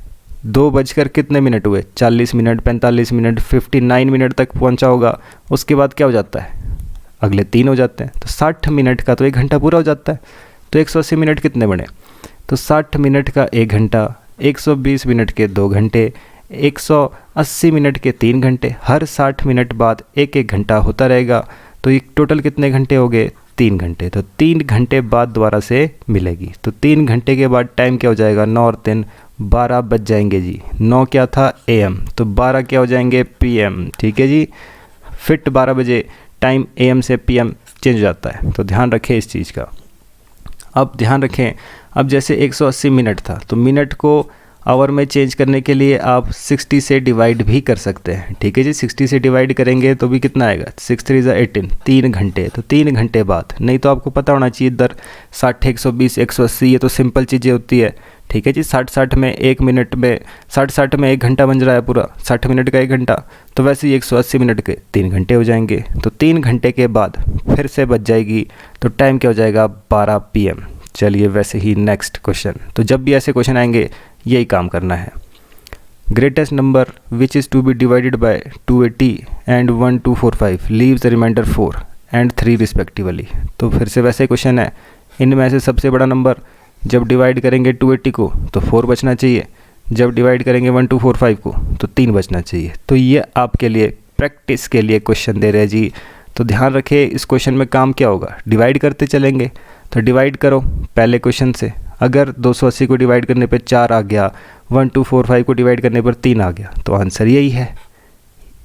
[SPEAKER 1] 2 बजकर कितने मिनट हुए? 40 मिनट, 45 मिनट, 59 मिनट तक पहुंचा होगा। उसके बाद क्या हो जाता है? अगले 3 हो जाते हैं। तो 60 मिनट का तो 1 घंटा पूरा हो जाता है। तो 180 मिनट कितने बने? तो 60 मिनट का 1 घंटा, 120 मिनट के 2 घंटे, 180 मिनट के 3 घंटे। हर 60 मिनट बाद 1 घंटा होता रहेगा। तो ये टोटल कितने घंटे हो गए? 3 घंटे। तो 3 घंटे बाद दोबारा से मिलेगी। तो 3 घंटे के बाद टाइम क्या हो जाएगा? 9 और 3 12 बज जाएंगे जी। 9 क्या था? AM। तो 12 क्या हो जाएंगे? PM, ठीक है जी। फिट 12 बजे टाइम AM से PM चेंज हो जाता है। तो ध्यान रखें इस चीज़ का। अब ध्यान रखें, अब जैसे 180 मिनट था, तो मिनट को आवर में चेंज करने के लिए आप 60 से डिवाइड भी कर सकते हैं, ठीक है जी। 60 से डिवाइड करेंगे तो भी कितना आएगा? 6 3 ज़ा 18, 3 घंटे। तो 3 घंटे बाद, नहीं तो आपको पता होना चाहिए इधर 60, 120, 180, ये तो सिंपल चीज़ें होती है, ठीक है जी। 60 में 1 मिनट में 60 में 1 घंटा बन रहा है पूरा, 60 मिनट का 1 घंटा। तो वैसे ही 180 मिनट के 3 घंटे हो जाएंगे। तो 3 घंटे के बाद फिर से बच जाएगी, तो टाइम क्या हो जाएगा? 12 PM। चलिए वैसे ही नेक्स्ट क्वेश्चन। तो जब भी ऐसे क्वेश्चन आएंगे यही काम करना है। Greatest number which is to be divided by 280 and 1245 leaves the reminder 4 and 3 respectively. तो फिर से वैसे क्वेश्चन है, इनमें से सबसे बड़ा नंबर जब डिवाइड करेंगे 280 को तो 4 बचना चाहिए, जब डिवाइड करेंगे 1245 को तो 3 बचना चाहिए। तो ये आपके लिए प्रैक्टिस के लिए क्वेश्चन दे रहे हैं जी। तो ध्यान रखें, इस क्वेश्चन में काम क्या होगा? डिवाइड करते चलेंगे। तो डिवाइड करो पहले क्वेश्चन से। अगर 280 को डिवाइड करने पर 4 आ गया, 1245 को डिवाइड करने पर 3 आ गया, तो आंसर यही है।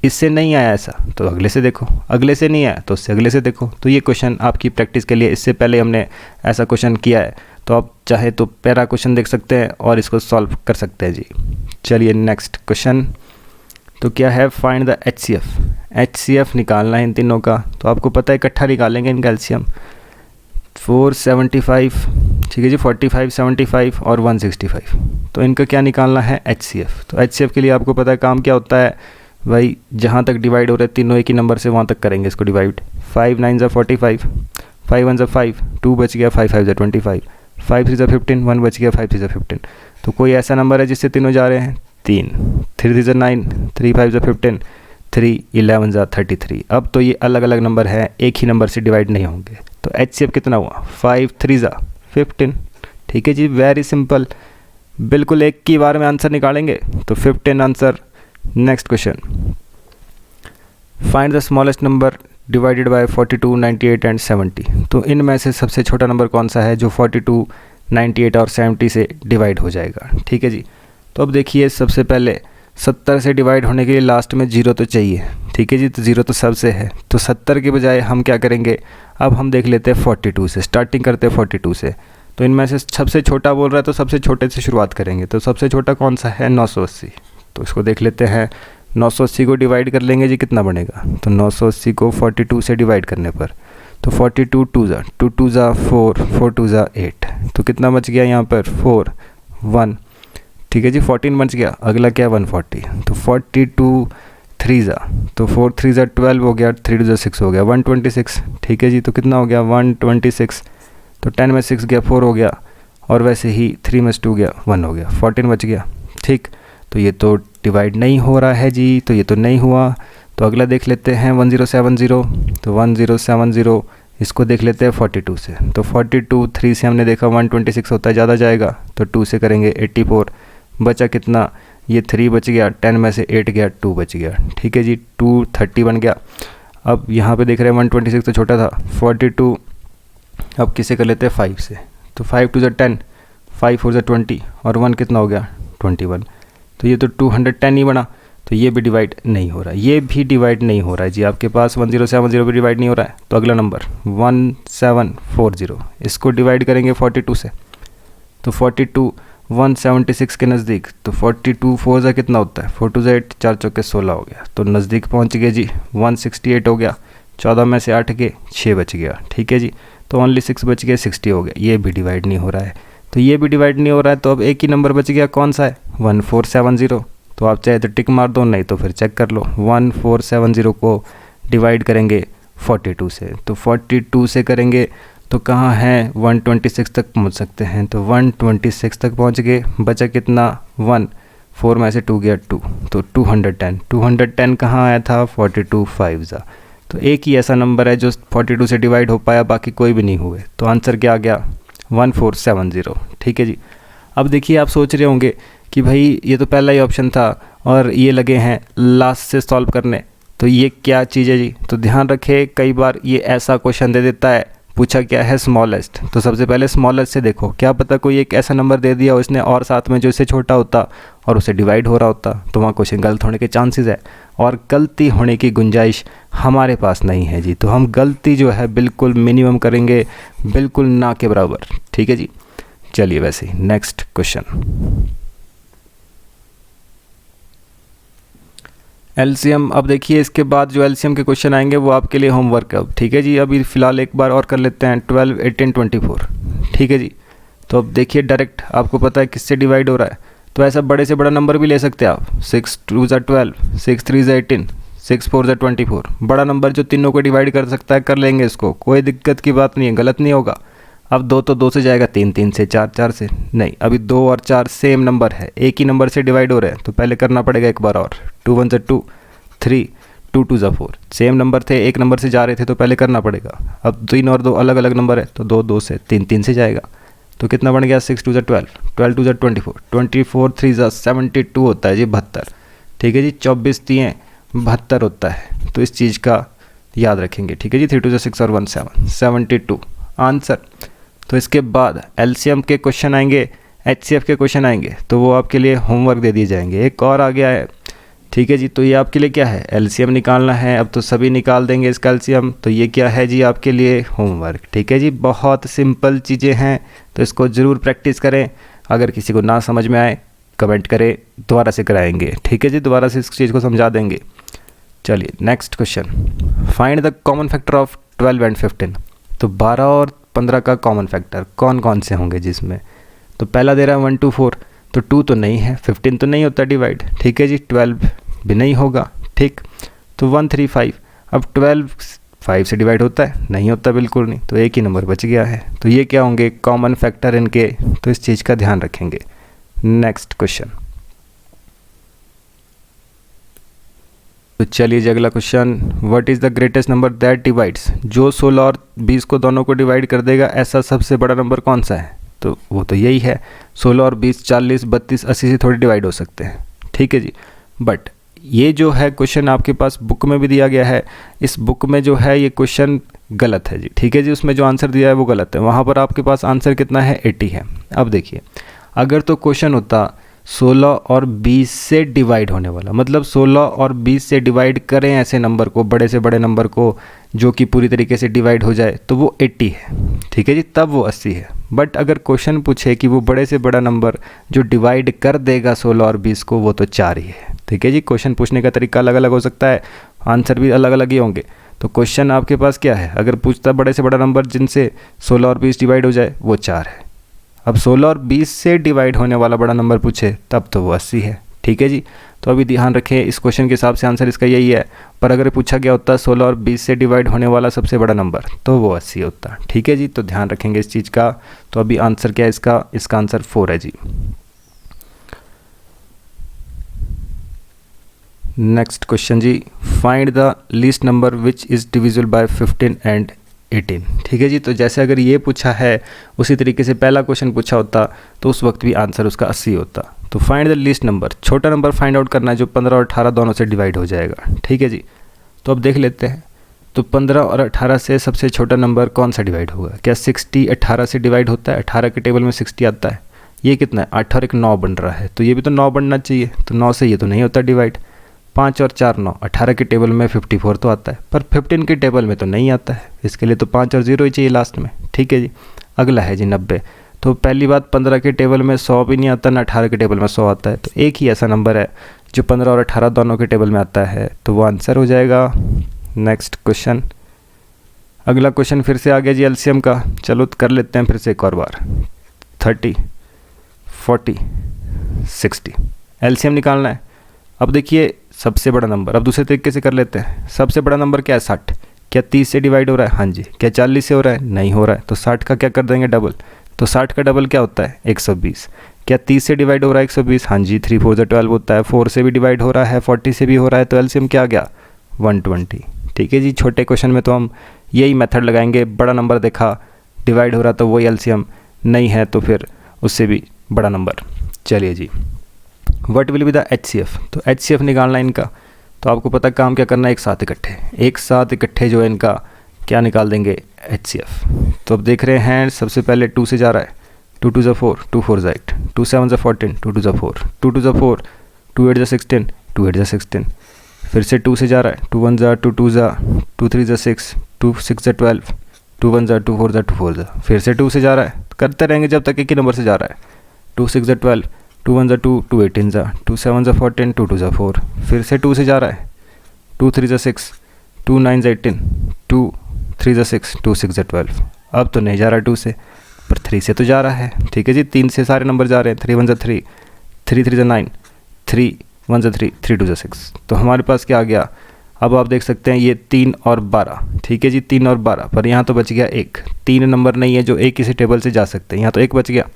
[SPEAKER 1] इससे नहीं आया ऐसा तो अगले से देखो, अगले से नहीं आया तो उससे अगले से देखो। तो ये क्वेश्चन आपकी प्रैक्टिस के लिए, इससे पहले हमने ऐसा क्वेश्चन किया है, तो आप चाहे तो पैरा क्वेश्चन देख सकते हैं और इसको सॉल्व कर सकते हैं जी। चलिए नेक्स्ट क्वेश्चन। तो क्या है? Find the HCF। HCF निकालना है इन तीनों का। तो आपको पता है इकट्ठा निकालेंगे इनका एलसीएम। 475, ठीक है जी, 45, 75 और 165। तो इनका क्या निकालना है? HCF। तो HCF के लिए आपको पता है काम क्या होता है भाई? जहाँ तक डिवाइड हो रहे हैं तीनों एक ही नंबर से, वहाँ तक करेंगे इसको डिवाइड। 5 9 ज़ा 45, 5 1 ज़ा 5, 2 बच गया, 5 5 ज़ा 25, 5 3 ज़ा 15, 1 बच गया, 5 3 ज़ा 15। तो कोई ऐसा नंबर है जिससे तीनों जा रहे हैं? 3 3 ज़ा 9, 3 5 ज़ा 15, 3 11 ज़ा 33। अब तो ये अलग अलग नंबर हैं, एक ही नंबर से डिवाइड नहीं होंगे। तो HCF कितना हुआ? 5 3 ज़ा 15, ठीक है जी। वेरी सिंपल, बिल्कुल एक की बार में आंसर निकालेंगे। तो 15 answer. Next question, find the smallest number divided by 42, 98 and 70। तो इनमें से सबसे छोटा नंबर कौन सा है जो 42, 98 और 70 से डिवाइड हो जाएगा, ठीक है जी। तो अब देखिए, सबसे पहले 70 से डिवाइड होने के लिए लास्ट में 0 तो चाहिए, ठीक है जी। तो 0 तो सबसे है, तो 70 के बजाय हम क्या करेंगे? अब हम देख लेते हैं 42 से, स्टार्टिंग करते हैं 42 से। तो इनमें से सबसे छोटा बोल रहा है तो सबसे छोटे से शुरुआत करेंगे। तो सबसे छोटा कौन सा है? 980। तो इसको देख लेते हैं। 980 को डिवाइड कर लेंगे जी, कितना बनेगा? तो 980 को 42 से डिवाइड करने पर, तो 42 2 ज़ा 2 2 ज़ा 4, 4 2 ज़ा 8। तो कितना बच गया यहाँ पर? 4 1, ठीक है जी। 14 बच गया। अगला क्या है? 140। तो 42 3 ज़ा, तो 4 3 ज़ा 12 हो गया, 3 2 ज़ा 6 हो गया, 126, ठीक है जी। तो कितना हो गया? 126। तो 10 में 6 गया, 4 हो गया, और वैसे ही 3 में 2 गया, 1 हो गया, 14 बच गया, ठीक। तो ये तो डिवाइड नहीं हो रहा है जी, तो ये तो नहीं हुआ। तो अगला देख लेते हैं 1070, तो 1070 इसको देख लेते हैं 42 से। तो 42 3 से हमने देखा 126 होता है, ज़्यादा जाएगा, तो 2 से करेंगे 84। बचा कितना, ये 3 बच गया, 10 में से 8 गया, 2 बच गया। ठीक है जी, 230 बन गया। अब यहाँ पे देख रहे हैं 126 तो छोटा था, 42 अब किसे कर लेते हैं 5 से। तो 5 2 10, 5 4 20 और 1 कितना हो गया 21। तो ये तो 210 ही बना। तो ये भी डिवाइड नहीं हो रहा है, ये भी डिवाइड नहीं हो रहा है जी, आपके पास 1070 भी डिवाइड नहीं हो रहा है। तो अगला नंबर 1740, इसको डिवाइड करेंगे 42 से। तो 42 176 के नज़दीक, तो 42 4 ज़ा कितना होता है, 4 2 8, 4 चौके 16 हो गया, तो नज़दीक पहुंच गए जी। 168 हो गया, 14 में से 8 के 6 बच गया। ठीक है जी, तो ओनली 6 बच गए, 60 हो गया। ये भी डिवाइड नहीं हो रहा है, तो ये भी डिवाइड नहीं हो रहा है। तो अब एक ही नंबर बच गया, कौन सा है 1470। तो आप चाहे तो टिक मार दो, नहीं तो फिर चेक कर लो। 1470 को डिवाइड करेंगे 42 से, तो 42 से करेंगे तो कहाँ है 126 तक पहुँच सकते हैं। तो 126 तक पहुँच गए, बचा कितना 1, 4 में से 2 गया 2, तो 210। 210 कहाँ आया था 42 5 ज़ा। तो एक ही ऐसा नंबर है जो 42 से डिवाइड हो पाया, बाकी कोई भी नहीं हुए। तो आंसर क्या आ गया 1470। ठीक है जी। अब देखिए आप सोच रहे होंगे कि भाई ये तो पहला ही ऑप्शन था और ये लगे हैं लास्ट से सॉल्व करने, तो ये क्या चीज़ है जी। तो ध्यान रखें, कई बार ये ऐसा क्वेश्चन दे देता है, पूछा क्या है स्मॉलेस्ट, तो सबसे पहले स्मॉलेस्ट से देखो, क्या पता कोई एक ऐसा नंबर दे दिया उसने और साथ में जो इससे छोटा होता और उसे डिवाइड हो रहा होता, तो वहाँ क्वेश्चन गलत होने के चांसेस है, और गलती होने की गुंजाइश हमारे पास नहीं है जी। तो हम गलती जो है बिल्कुल मिनिमम करेंगे, बिल्कुल ना के बराबर। ठीक है जी, चलिए वैसे ही नेक्स्ट क्वेश्चन एलसीएम। अब देखिए इसके बाद जो एलसीएम के क्वेश्चन आएंगे वो आपके लिए होमवर्क है अब। ठीक है जी, अभी फ़िलहाल एक बार और कर लेते हैं 12 18 24। ठीक है जी, तो अब देखिए डायरेक्ट आपको पता है किससे डिवाइड हो रहा है, तो ऐसा बड़े से बड़ा नंबर भी ले सकते हैं आप। 6 2 ज़ा 12, 6 3 ज़ा 18, 6 4 ज़ा 24। बड़ा नंबर जो तीनों को डिवाइड कर सकता है कर लेंगे इसको, कोई दिक्कत की बात नहीं है, गलत नहीं होगा। अब 2 तो 2 से जाएगा, 3 3 से, 4 4 से नहीं, अभी 2 और 4 सेम नंबर है, एक ही नंबर से डिवाइड हो रहे हैं, तो पहले करना पड़ेगा एक बार और। 2 1 ज़ा 2, 3 2 2 ज़ा 4, सेम नंबर थे, एक नंबर से जा रहे थे तो पहले करना पड़ेगा। अब 3 और 2 अलग अलग नंबर है, तो 2 2 से, 3 3 से जाएगा, तो कितना बन गया 6 2 ज़ा 12, 12 2 ज़ा 24, 24 3 ज़ा 72 होता है जी 72। ठीक है जी, 24 3 72 होता है, तो इस चीज़ का याद रखेंगे। ठीक है जी, 3 2 ज़ा 6 और 1 7, 72 आंसर। तो इसके बाद एलसीएम के क्वेश्चन आएंगे, एचसीएफ के क्वेश्चन आएंगे, तो वो आपके लिए होमवर्क दे दिए जाएंगे। एक और आ गया है। ठीक है जी, तो ये आपके लिए क्या है, एलसीएम निकालना है। अब तो सभी निकाल देंगे इसका एलसीएम, तो ये क्या है जी आपके लिए होमवर्क। ठीक है जी, बहुत सिंपल चीज़ें हैं, तो इसको ज़रूर प्रैक्टिस करें। अगर किसी को ना समझ में आए कमेंट करें, दोबारा से कराएंगे। ठीक है जी, दोबारा से इस चीज़ को समझा देंगे। चलिए next question, find the common factor of 12 and 15। तो 12 और 15 का कॉमन फैक्टर कौन कौन से होंगे जिसमें, तो पहला दे रहा है 1 2 4, तो 2 तो नहीं है, 15 तो नहीं होता डिवाइड। ठीक है जी, 12 भी नहीं होगा। ठीक, तो 1 3 5, अब 12 5 से डिवाइड होता है, नहीं होता, बिल्कुल नहीं, तो एक ही नंबर बच गया है। तो ये क्या होंगे कॉमन फैक्टर इनके, तो इस चीज़ का ध्यान रखेंगे। नेक्स्ट क्वेश्चन, तो चलिए जी अगला question, what is the greatest number that divides. जो 16 और 20 को दोनों को डिवाइड कर देगा, ऐसा सबसे बड़ा नंबर कौन सा है, तो वो तो यही है। 16 और 20 40 32 80 से थोड़ी डिवाइड हो सकते हैं। ठीक है जी, बट ये जो है क्वेश्चन आपके पास बुक में भी दिया गया है, इस बुक में जो है ये क्वेश्चन गलत है जी। ठीक है जी, उसमें जो आंसर दिया है वो गलत है, वहाँ पर आपके पास आंसर कितना है 80 है। अब देखिए, अगर तो क्वेश्चन होता 16 और 20 से डिवाइड होने वाला, मतलब 16 और 20 से डिवाइड करें ऐसे नंबर को, बड़े से बड़े नंबर को जो कि पूरी तरीके से डिवाइड हो जाए, तो वो 80 है। ठीक है जी, तब वो 80 है। बट अगर क्वेश्चन पूछे कि वो बड़े से बड़ा नंबर जो डिवाइड कर देगा 16 और 20 को, वो तो 4 ही है। ठीक है जी, क्वेश्चन पूछने का तरीका अलग अलग हो सकता है, आंसर भी अलग अलग ही होंगे। तो क्वेश्चन आपके पास क्या है, अगर पूछता बड़े से बड़ा नंबर जिनसे 16 और 20 डिवाइड हो जाए, वो 4 है। अब 16 और 20 से डिवाइड होने वाला बड़ा नंबर पूछे तब तो वो 80 है। ठीक है जी, तो अभी ध्यान रखें, इस क्वेश्चन के हिसाब से आंसर इसका यही है, पर अगर पूछा गया होता 16 और 20 से डिवाइड होने वाला सबसे बड़ा नंबर, तो वो 80 होता। ठीक है जी, तो ध्यान रखेंगे इस चीज़ का। तो अभी आंसर क्या है इसका आंसर 4 है जी। नेक्स्ट क्वेश्चन जी, find the least number which is divisible by 15 and 18। ठीक है जी, तो जैसे अगर ये पूछा है उसी तरीके से पहला क्वेश्चन पूछा होता तो उस वक्त भी आंसर उसका 80 होता। तो फाइंड द लीस्ट नंबर, छोटा नंबर फाइंड आउट करना है जो 15 और 18 दोनों से डिवाइड हो जाएगा। ठीक है जी, तो अब देख लेते हैं। तो 15 और 18 से सबसे छोटा नंबर कौन सा डिवाइड होगा? क्या 60 18 से डिवाइड होता है? 18 के टेबल में 60 आता है। ये कितना है? 8 और 1 9 बन रहा है, तो ये भी तो 9 बनना चाहिए। तो 9 से ये तो नहीं होता डिवाइड। 5 और 4 9, 18 के टेबल में 54 तो आता है, पर 15 के टेबल में तो नहीं आता है। इसके लिए तो 5 और 0 ही चाहिए लास्ट में। ठीक है जी, अगला है जी 90। तो पहली बात 15 के टेबल में 100 भी नहीं आता ना 18 के टेबल में 100 आता है। तो एक ही ऐसा नंबर है जो 15 और 18 दोनों के टेबल में आता है, तो वो आंसर हो जाएगा। नेक्स्ट क्वेश्चन, अगला क्वेश्चन फिर से आ गया जी एलसीएम का। चलो कर लेते हैं फिर से एक और बार। 30 40 60 एलसीएम निकालना है। अब देखिए सबसे बड़ा नंबर, अब दूसरे तरीके से कर लेते हैं। सबसे बड़ा नंबर क्या है? 60। क्या 30 से डिवाइड हो रहा है? हाँ जी। क्या 40 से हो रहा है? नहीं हो रहा है। तो 60 का क्या कर देंगे? डबल। तो 60 का डबल क्या होता है? 120। क्या 30 से डिवाइड हो रहा है? 120। हाँ जी, 3 4 12 होता है। 4 से भी डिवाइड हो रहा है, 40 से भी हो रहा है, तो एलसीएम क्या आ गया? 120। ठीक है जी, छोटे क्वेश्चन में तो हम यही मेथड लगाएंगे। बड़ा नंबर देखा डिवाइड हो रहा तो वही एलसीएम, नहीं है तो फिर उससे भी बड़ा नंबर। चलिए जी, what will be the HCF? तो एचसीएफ निकालना है इनका। तो आपको पता काम क्या करना है? एक साथ इकट्ठे जो है इनका क्या निकाल देंगे? एचसीएफ। तो अब देख रहे हैं सबसे पहले 2 से जा रहा है। 2 2 ज़ा 4, 2 4 ज़ा 8, 2 7 ज़ा 14, 2 2 ज़ा 4, 2 2 ज़ा 4, 2 8 ज़ा 16, 2 8 ज़ा 16। फिर से 2 से जा रहा है। 2 1 ज़ा 2 2 ज़ा 2 3 ज़ा 6, 2 6 ज़ा 12, 2 1 ज़ा 2 4 ज़ा 2 4 ज़ा। फिर से 2 से जा रहा है, करते रहेंगे जब तक एक ही नंबर से जा रहा है। 2 6 ज़ा 12, 2 1 ज़ा 2, 2 18 ज़ा, 2 7 ज़ा 14, 2 2 ज़ा 4। फिर से 2 से जा रहा है। 2 3 ज़ा 6, 2 9 ज़ा 18, 2 3 ज़ा 6, 2 6 ज़ा 12। अब तो नहीं जा रहा 2 से, पर 3 से तो जा रहा है। ठीक है जी, 3 से सारे नंबर जा रहे हैं। 3 1 ज़ा 3, 3 3 ज़ा 9, 3 1 ज़ा 3, 3 2 ज़ा 6। तो हमारे पास क्या आ गया? अब आप देख सकते हैं ये 3 और 12। ठीक है जी, 3 और 12, पर यहाँ तो बच गया 1। 3 नंबर नहीं है जो एक किसी टेबल से जा सकते हैं, यहाँ तो 1 बच गया।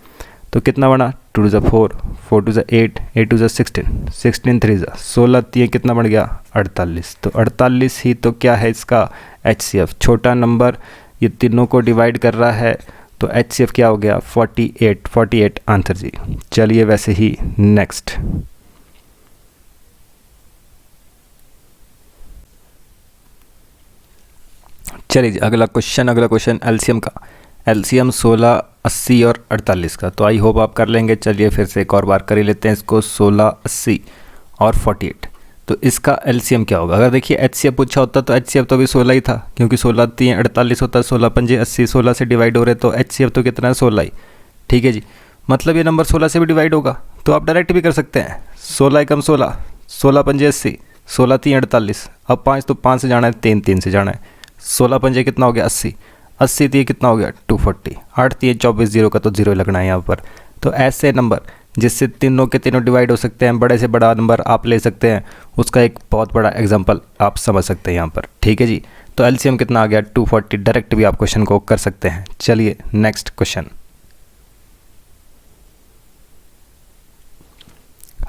[SPEAKER 1] तो कितना बना? 2 2 ज़ा 4, 4 2 ज़ा 8, 8 2 ज़ा 16, 16 3 ज़ा 16, 3 कितना बन गया? 48। तो 48 ही तो क्या है इसका एचसीएफ। छोटा नंबर ये तीनों को डिवाइड कर रहा है, तो एचसीएफ क्या हो गया? 48। 48 आंसर जी। चलिए वैसे ही नेक्स्ट, चलिए जी अगला क्वेश्चन एलसीएम का। एलसीएम 16 80 और 48 का। तो आई होप आप कर लेंगे। चलिए फिर से एक और बार कर ही लेते हैं इसको। 16 80 और 48, तो इसका एलसीएम क्या होगा? अगर देखिए एचसीएफ पूछा होता तो एचसीएफ तो अभी 16 ही था, क्योंकि 16 3 48 होता है, 16 5 80, 16 से डिवाइड हो रहे, तो एचसीएफ तो कितना है? 16 ही। ठीक है जी, मतलब ये नंबर 16 से भी डिवाइड होगा। तो आप डायरेक्ट भी कर सकते हैं। 16 एकम 16, 16 5 80, 16 3 48। अब 5 तो 5 से जाना है, 3 3 से जाना है। 16 पंजे कितना हो गया? 80, 80 3 कितना हो गया? 240, 8 3 24, 0 का तो 0 लगना है यहाँ पर। तो ऐसे नंबर जिससे तीनों के तीनों डिवाइड हो सकते हैं, बड़े से बड़ा नंबर आप ले सकते हैं, उसका एक बहुत बड़ा एग्जांपल आप समझ सकते हैं यहाँ पर। ठीक है जी, तो एलसीएम कितना आ गया? 240। डायरेक्ट भी आप क्वेश्चन को कर सकते हैं। चलिए नेक्स्ट क्वेश्चन,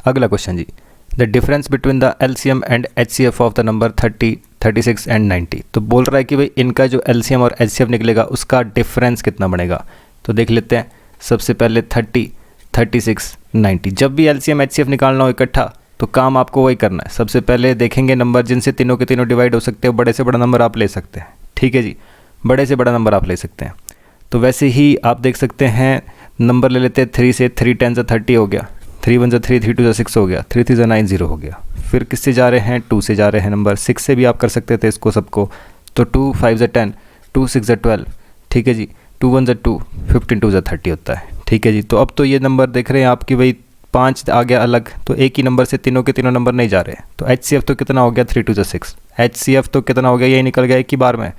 [SPEAKER 1] अगला क्वेश्चन जी, the difference between the LCM and HCF of the number 30 36 and 90। तो बोल रहा है कि भाई इनका जो एलसीएम और एचसीएफ निकलेगा उसका डिफरेंस कितना बनेगा। तो देख लेते हैं। सबसे पहले 30 36 90। जब भी एलसीएम एचसीएफ निकालना हो इकट्ठा तो काम आपको वही करना है। सबसे पहले देखेंगे नंबर जिनसे तीनों के तीनों डिवाइड हो सकते हैं, बड़े से बड़ा नंबर आप ले सकते हैं। ठीक है जी, बड़े से बड़ा नंबर आप ले सकते हैं। तो वैसे ही आप देख सकते हैं नंबर ले लेते हैं 3 से। 3 10 ज़ा 30 हो गया, 3 1 ज़ा 3, 3 2 ज़ा 6 हो गया, 3 3 ज़ा 9 0 हो गया। फिर किससे जा रहे हैं? 2 से जा रहे हैं नंबर। 6 से भी आप कर सकते थे इसको सबको। तो 2 5 ज़ा 10, 2 6 ज़ा 12। ठीक है जी, 2 1 ज़ा 2, 15 2 ज़ा 30 होता है। ठीक है जी, तो अब तो ये नंबर देख रहे हैं आप कि भाई 5 आ गया अलग, तो एक ही नंबर से तीनों के तीनों नंबर नहीं जा रहे। तो एचसीएफ तो कितना हो गया? 3 2 ज़ा 6। एचसीएफ तो कितना हो गया? ये निकल गया एक ही बार में।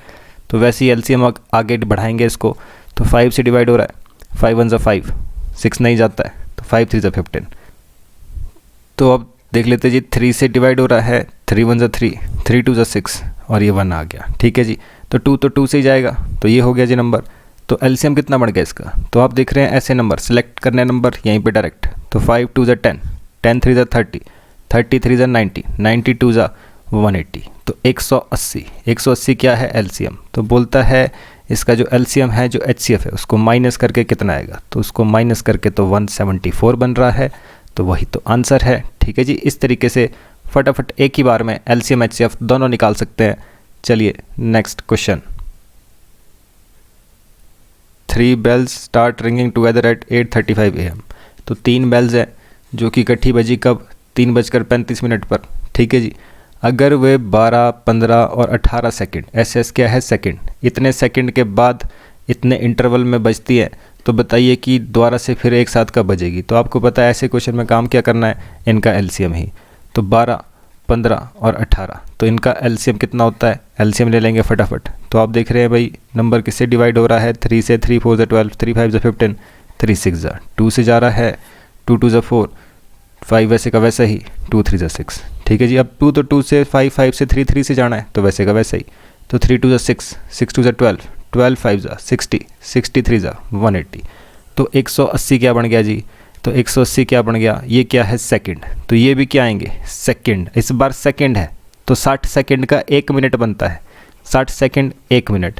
[SPEAKER 1] तो वैसे ही एलसीएम आगे बढ़ाएंगे इसको। तो 5 से डिवाइड हो रहा है, 5 1 ज़ा 5, 6 नहीं जाता है, तो 5 3 ज़ा 15। तो अब देख लेते जी, 3 से डिवाइड हो रहा है, 3 1 ज़ा 3, 3 2 ज़ा 6, और ये 1 आ गया। ठीक है जी, तो 2 तो 2 से ही जाएगा, तो ये हो गया जी नंबर। तो एलसीएम कितना बढ़ गया इसका? तो आप देख रहे हैं ऐसे नंबर सेलेक्ट करने नंबर यहीं पे डायरेक्ट। तो 5 2 ज़ा 10, 10 3 ज़ा 30, 33 ज़ा 90, 92 ज़ा 180, तो 180 क्या है एलसीएम। तो बोलता है इसका जो एलसीएम है जो एचसीएफ है उसको माइनस करके कितना आएगा, तो उसको माइनस करके तो 174 बन रहा है, तो वही तो आंसर है। ठीक है जी, इस तरीके से फटाफट एक ही बार में एलसीएम एचसीएफ दोनों निकाल सकते हैं। चलिए next question. 3 bells start ringing together at 8:35 AM। तो 3 बेल्स हैं जो कि इकट्ठी बजी कब, 3:35 पर। ठीक है जी, अगर वे 12, 15 और 18 सेकंड, एस क्या है सेकंड, इतने सेकंड के बाद इतने इंटरवल में बजती है, तो बताइए कि दोबारा से फिर एक साथ कब बजेगी। तो आपको पता है ऐसे क्वेश्चन में काम क्या करना है, इनका एलसीएम ही। तो 12, 15 और 18, तो इनका एलसीएम कितना होता है, एलसीएम ले लेंगे फटाफट। तो आप देख रहे हैं भाई नंबर किससे डिवाइड हो रहा है, 3 से, 3 4 12, 3 5 15, 3 6 2 से जा रहा है, 2 2 4, 5 वैसे का वैसा ही, 2 3 6। ठीक है जी, अब 2 तो 2 से, 5 5 से, 3 3 से जाना है, तो वैसे का वैसा ही। तो 3 2 6, 6 2 12, 12 5 60, 63 180। तो 180 क्या बन गया जी, तो 180 क्या बन गया, ये क्या है सेकंड, तो ये भी क्या आएंगे सेकंड, इस बार सेकंड है, तो 60 सेकंड का 1 मिनट बनता है, 60 second 1 minute,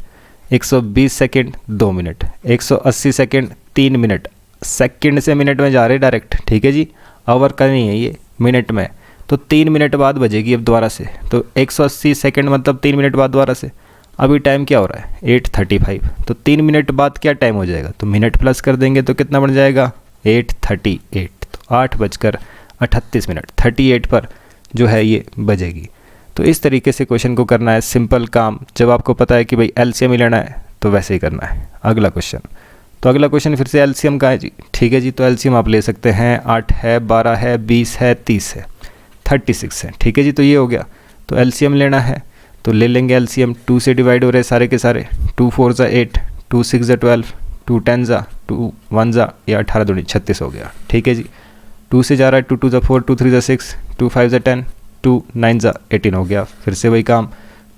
[SPEAKER 1] 120 second 2 minute, 180 second 3 minute. Second से मिनट में जा रहे डायरेक्ट। ठीक है जी, आवर का नहीं है ये, मिनट में। तो 3 मिनट बाद बजेगी अब दोबारा से, तो 180 सेकंड मतलब 3 मिनट बाद दोबारा से। अभी टाइम क्या हो रहा है 8:35, तो 3 मिनट बाद क्या टाइम हो जाएगा, तो मिनट प्लस कर देंगे तो कितना बन जाएगा 8:38, तो 8:38, 38 पर जो है ये बजेगी। तो इस तरीके से क्वेश्चन को करना है, सिंपल काम। जब आपको पता है कि भाई एलसीएम ही लेना है तो वैसे ही करना है। अगला क्वेश्चन, तो अगला क्वेश्चन फिर से एलसीएम का है जी। ठीक है जी, तो एलसीएम आप ले सकते हैं, 8 है, 12 है, 20 है, 30 है, 36 है। ठीक है जी, तो ये हो गया। तो एलसीएम लेना है तो ले लेंगे एलसीएम, 2 से डिवाइड हो रहे सारे के सारे, 2 4 8, 2 6 12, 2 10 2 1 ये 18 दूनी 36 हो गया। ठीक है जी, 2 से जा रहा है, 2 2 4, 2 3 6, 2 5 10, 2 9 18 हो गया। फिर से वही काम,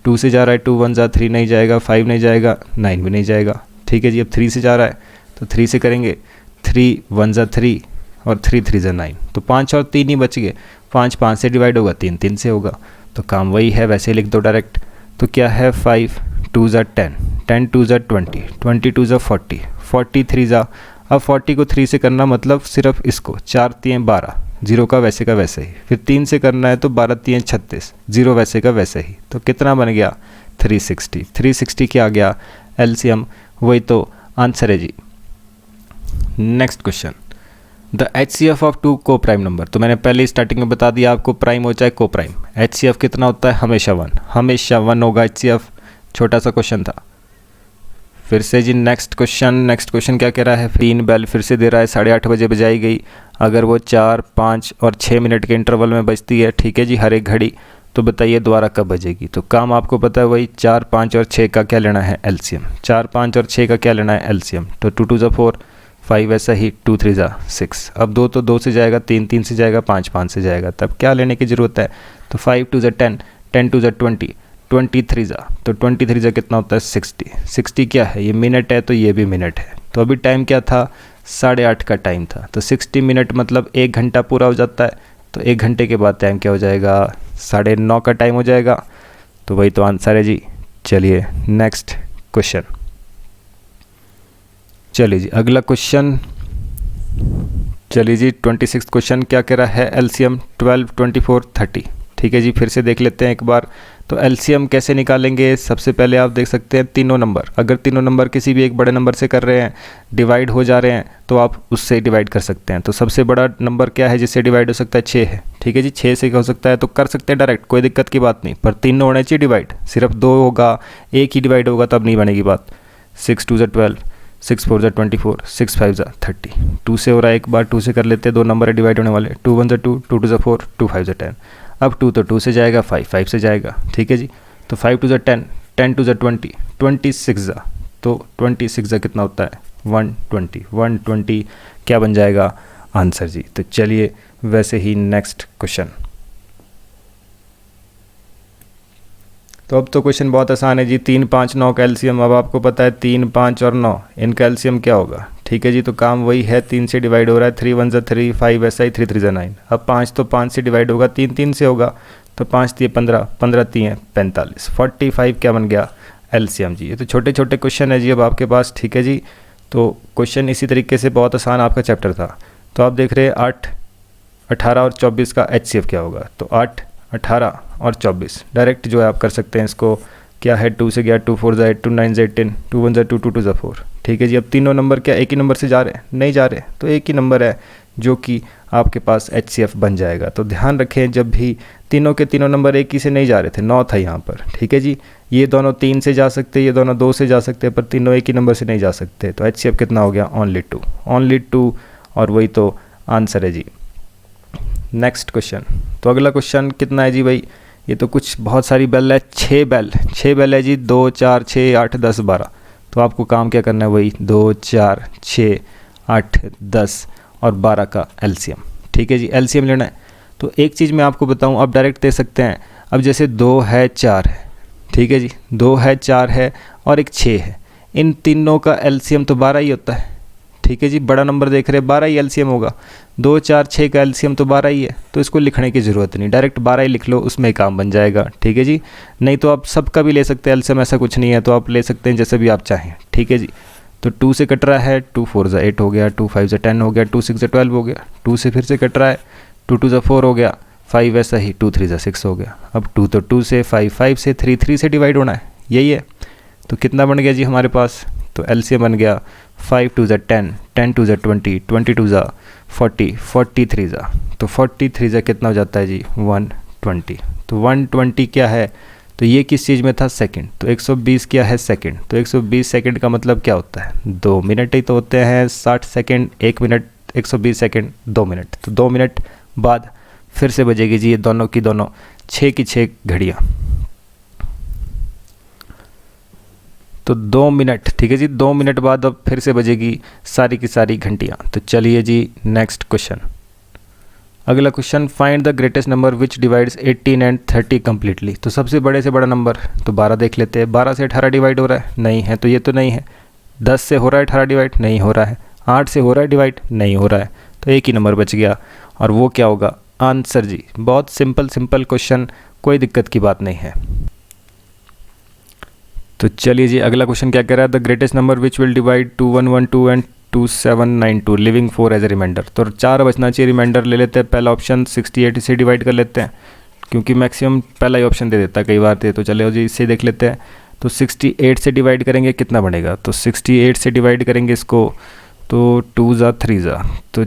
[SPEAKER 1] 2 से जा रहा है, 2 1 3 नहीं जाएगा, 5 नहीं जाएगा, 9 भी नहीं जाएगा। ठीक है जी, अब 3 से जा रहा है तो 3 से करेंगे, 3 1 3 और 3 3 9, तो 5 और 3 ही बच गए। 5 5 से डिवाइड होगा, 3 3 से होगा, तो काम वही है, वैसे लिख दो डायरेक्ट। तो क्या है 5 2 10, 10 2 20, 20 2 40, 40 3 अब 40 को 3 से करना मतलब सिर्फ इसको, 4 3 12, 0 का वैसे का वैसे ही। फिर 3 से करना है तो 12 3 36, 0 वैसे का वैसे ही। तो कितना बन गया 360। 360 क्या आ गया एलसीएम, वही तो आंसर है जी। Next question, the HCF of 2 को प्राइम नंबर। तो मैंने पहले स्टार्टिंग में बता दिया आपको, प्राइम हो चाहे को प्राइम, HCF कितना होता है, हमेशा 1, हमेशा 1 होगा HCF। छोटा सा क्वेश्चन था। फिर से जी नेक्स्ट क्वेश्चन क्या कह रहा है, 3 बेल फिर से दे रहा है, 8:30 बजे बजाई गई, अगर वो 4 5 और 6 मिनट के इंटरवल में बजती है। ठीक है जी, हर एक घड़ी, तो बताइए दोबारा कब बजेगी। तो काम आपको पता है वही, 4 5 और 6 का क्या लेना है एलसीएम, 4 5 और 6 का क्या लेना है एलसीएम। तो 2 2 4, 5 ऐसा ही, 2 3 6, अब 2 तो 2 से जाएगा, 3 3 से जाएगा, 5 5 से जाएगा, तब क्या लेने की ज़रूरत है। तो 5 2 10, 10 2 20, 23 तो 23 कितना होता है 60। 60 क्या है, ये मिनट है, तो ये भी मिनट है। तो अभी टाइम क्या था 8:30 का टाइम था, तो 60 मिनट मतलब 1 घंटा पूरा हो जाता है। तो 1 घंटे के बाद टाइम क्या हो जाएगा 9:30 का टाइम हो जाएगा। तो वही तो आंसर है जी। चलिए नेक्स्ट क्वेश्चन, चलिए जी अगला क्वेश्चन, चलिए जी 26 क्वेश्चन क्या कह रहा है, एलसीएम 12 24 30। ठीक है जी, फिर से देख लेते हैं एक बार। तो एलसीएम कैसे निकालेंगे, सबसे पहले आप देख सकते हैं तीनों नंबर, अगर तीनों नंबर किसी भी एक बड़े नंबर से कर रहे हैं, डिवाइड हो जा रहे हैं, तो आप उससे डिवाइड कर सकते हैं। तो सबसे बड़ा नंबर क्या है जिससे डिवाइड हो सकता है, 6 है। ठीक है जी, 6 से हो सकता है, तो कर सकते हैं डायरेक्ट, कोई दिक्कत की बात नहीं, पर तीनों होने चाहिए डिवाइड, सिर्फ 2 होगा, एक ही डिवाइड होगा तब नहीं बनेगी बात। 6 2 12, 6 4 24, 6 5 30, 2 से हो रहा है, एक बार 2 से कर लेते हैं, 2 नंबर है डिवाइड होने वाले, 2 1 2, 2 2 4, 2 5 10, अब 2 तो 2 से जाएगा, 5 5 से जाएगा। ठीक है जी, तो 5 2 10, 10 2 20, 26 तो 26 कितना होता है 120, 120 क्या बन जाएगा आंसर जी। तो चलिए वैसे ही नेक्स्ट क्वेश्चन, तो अब तो क्वेश्चन बहुत आसान है जी। 3 5 9 का एलसीएम, अब आपको पता है 3 5 और 9 इनका एलसीएम क्या होगा। ठीक है जी, तो काम वही है, 3 से डिवाइड हो रहा है, 3 1 3, 5 ऐसा ही, 3 3 9। अब 5 तो 5 से डिवाइड होगा, 3 3 से होगा, तो 5 3 15, 15 3 45, 45 क्या बन गया एलसीएम जी। ये तो छोटे छोटे क्वेश्चन है जी अब आपके पास, ठीक है जी। तो क्वेश्चन इसी तरीके से बहुत आसान आपका चैप्टर था। तो आप देख रहे हैं 8, 18 और 24 का एचसीएफ क्या होगा। तो 8, 18 और 24 डायरेक्ट जो है आप कर सकते हैं इसको, क्या है 2 से गया 2 4 ज़ा 8, 2 9 ज़ा 18, 2 1 ज़ा 2, 2 2 ज़ा 4, ठीक है जी। अब तीनों नंबर क्या एक ही नंबर से जा रहे हैं? नहीं जा रहे, तो एक ही नंबर है जो कि आपके पास एचसीएफ बन जाएगा। तो ध्यान रखें जब भी तीनों के तीनों नंबर एक ही से नहीं जा रहे थे, 9 था यहाँ पर, ठीक है जी। ये दोनों 3 से जा सकते, ये दोनों 2 से जा सकते, पर तीनों एक ही नंबर से नहीं जा सकते। तो एचसीएफ कितना हो गया? ओनली 2, ओनली 2, और वही तो आंसर है जी। नेक्स्ट क्वेश्चन, तो अगला क्वेश्चन कितना है जी भाई? ये तो कुछ बहुत सारी बेल है, 6 बेल है जी, 2 4 6 8 10 12। तो आपको काम क्या करना है? वही 2 4 6 8 10 और 12 का एलसीएम, ठीक है जी, एलसीएम लेना है। तो एक चीज़ मैं आपको बताऊं, आप डायरेक्ट दे सकते हैं। अब जैसे 2 है 4 है, ठीक है जी, 2 है 4 है और एक 6 है, इन तीनों का एलसीएम तो 12 ही होता है, ठीक है जी। बड़ा नंबर देख रहे हैं, 12 ही एलसीएम होगा। 2 4 6 का एलसीएम तो 12 ही है, तो इसको लिखने की ज़रूरत नहीं, डायरेक्ट 12 ही लिख लो, उसमें ही काम बन जाएगा, ठीक है जी। नहीं तो आप सबका भी ले सकते हैं एलसीएम, ऐसा कुछ नहीं है, तो आप ले सकते हैं जैसे भी आप चाहें, ठीक है जी। तो 2 से कट रहा है, 2 4 ज़ा 8 हो गया, 2 5 ज़ा 10 हो गया, 2 6 ज़ा 12 हो गया, 2 से फिर से कट रहा है, 2 2 ज़ा 4 हो गया, 5 ऐसा ही, 2 3 ज़ा 6 हो गया। अब 2 तो 2 से, 5 5 से, 3 3 से डिवाइड होना है, यही है। तो कितना बन गया जी हमारे पास? तो एलसीएम बन गया 5 2 ज़ा 10, 10 2 ज़ा 20, 22 ज़ा 40, 43 ज़ा, तो 43 ज़ा कितना हो जाता है जी? 120। तो 120 क्या है? तो ये किस चीज़ में था? सेकंड। तो 120 क्या है? सेकंड। तो 120 सेकंड का मतलब क्या होता है? 2 मिनट ही तो होते हैं, 60 सेकंड 1 मिनट, 120 सेकंड 2 मिनट। तो 2 मिनट बाद फिर से बजेगी जी ये दोनों की दोनों 6 की 6 घड़ियाँ। तो 2 मिनट, ठीक है जी, 2 मिनट बाद अब फिर से बजेगी सारी की सारी घंटियाँ। तो चलिए जी नेक्स्ट क्वेश्चन, अगला question, find the greatest number which divides 18 and 30 completely. तो सबसे बड़े से बड़ा नंबर तो 12 देख लेते हैं। 12 से 18 डिवाइड हो रहा है? नहीं है, तो ये तो नहीं है। 10 से हो रहा है 18 डिवाइड? नहीं हो रहा है। 8 से हो रहा है डिवाइड? नहीं हो रहा है। तो एक ही नंबर बच गया, और वो क्या होगा? आंसर जी। बहुत सिंपल क्वेश्चन, कोई दिक्कत की बात नहीं है। तो चलिए जी अगला क्वेश्चन क्या कह रहा है? The greatest number which will divide 2112 and 2792 leaving 4 as a reminder. तो 4 बचना चाहिए, रिमाइंडर ले लेते हैं। पहला ऑप्शन 68 से डिवाइड कर लेते हैं, क्योंकि मैक्सिमम पहला ही ऑप्शन दे देता है, कई बार दे। तो चले जी इससे देख लेते हैं। तो 68 से डिवाइड करेंगे, कितना बनेगा? तो 68 से डिवाइड करेंगे इसको, तो 2 ज़ा 3 ज़ा, तो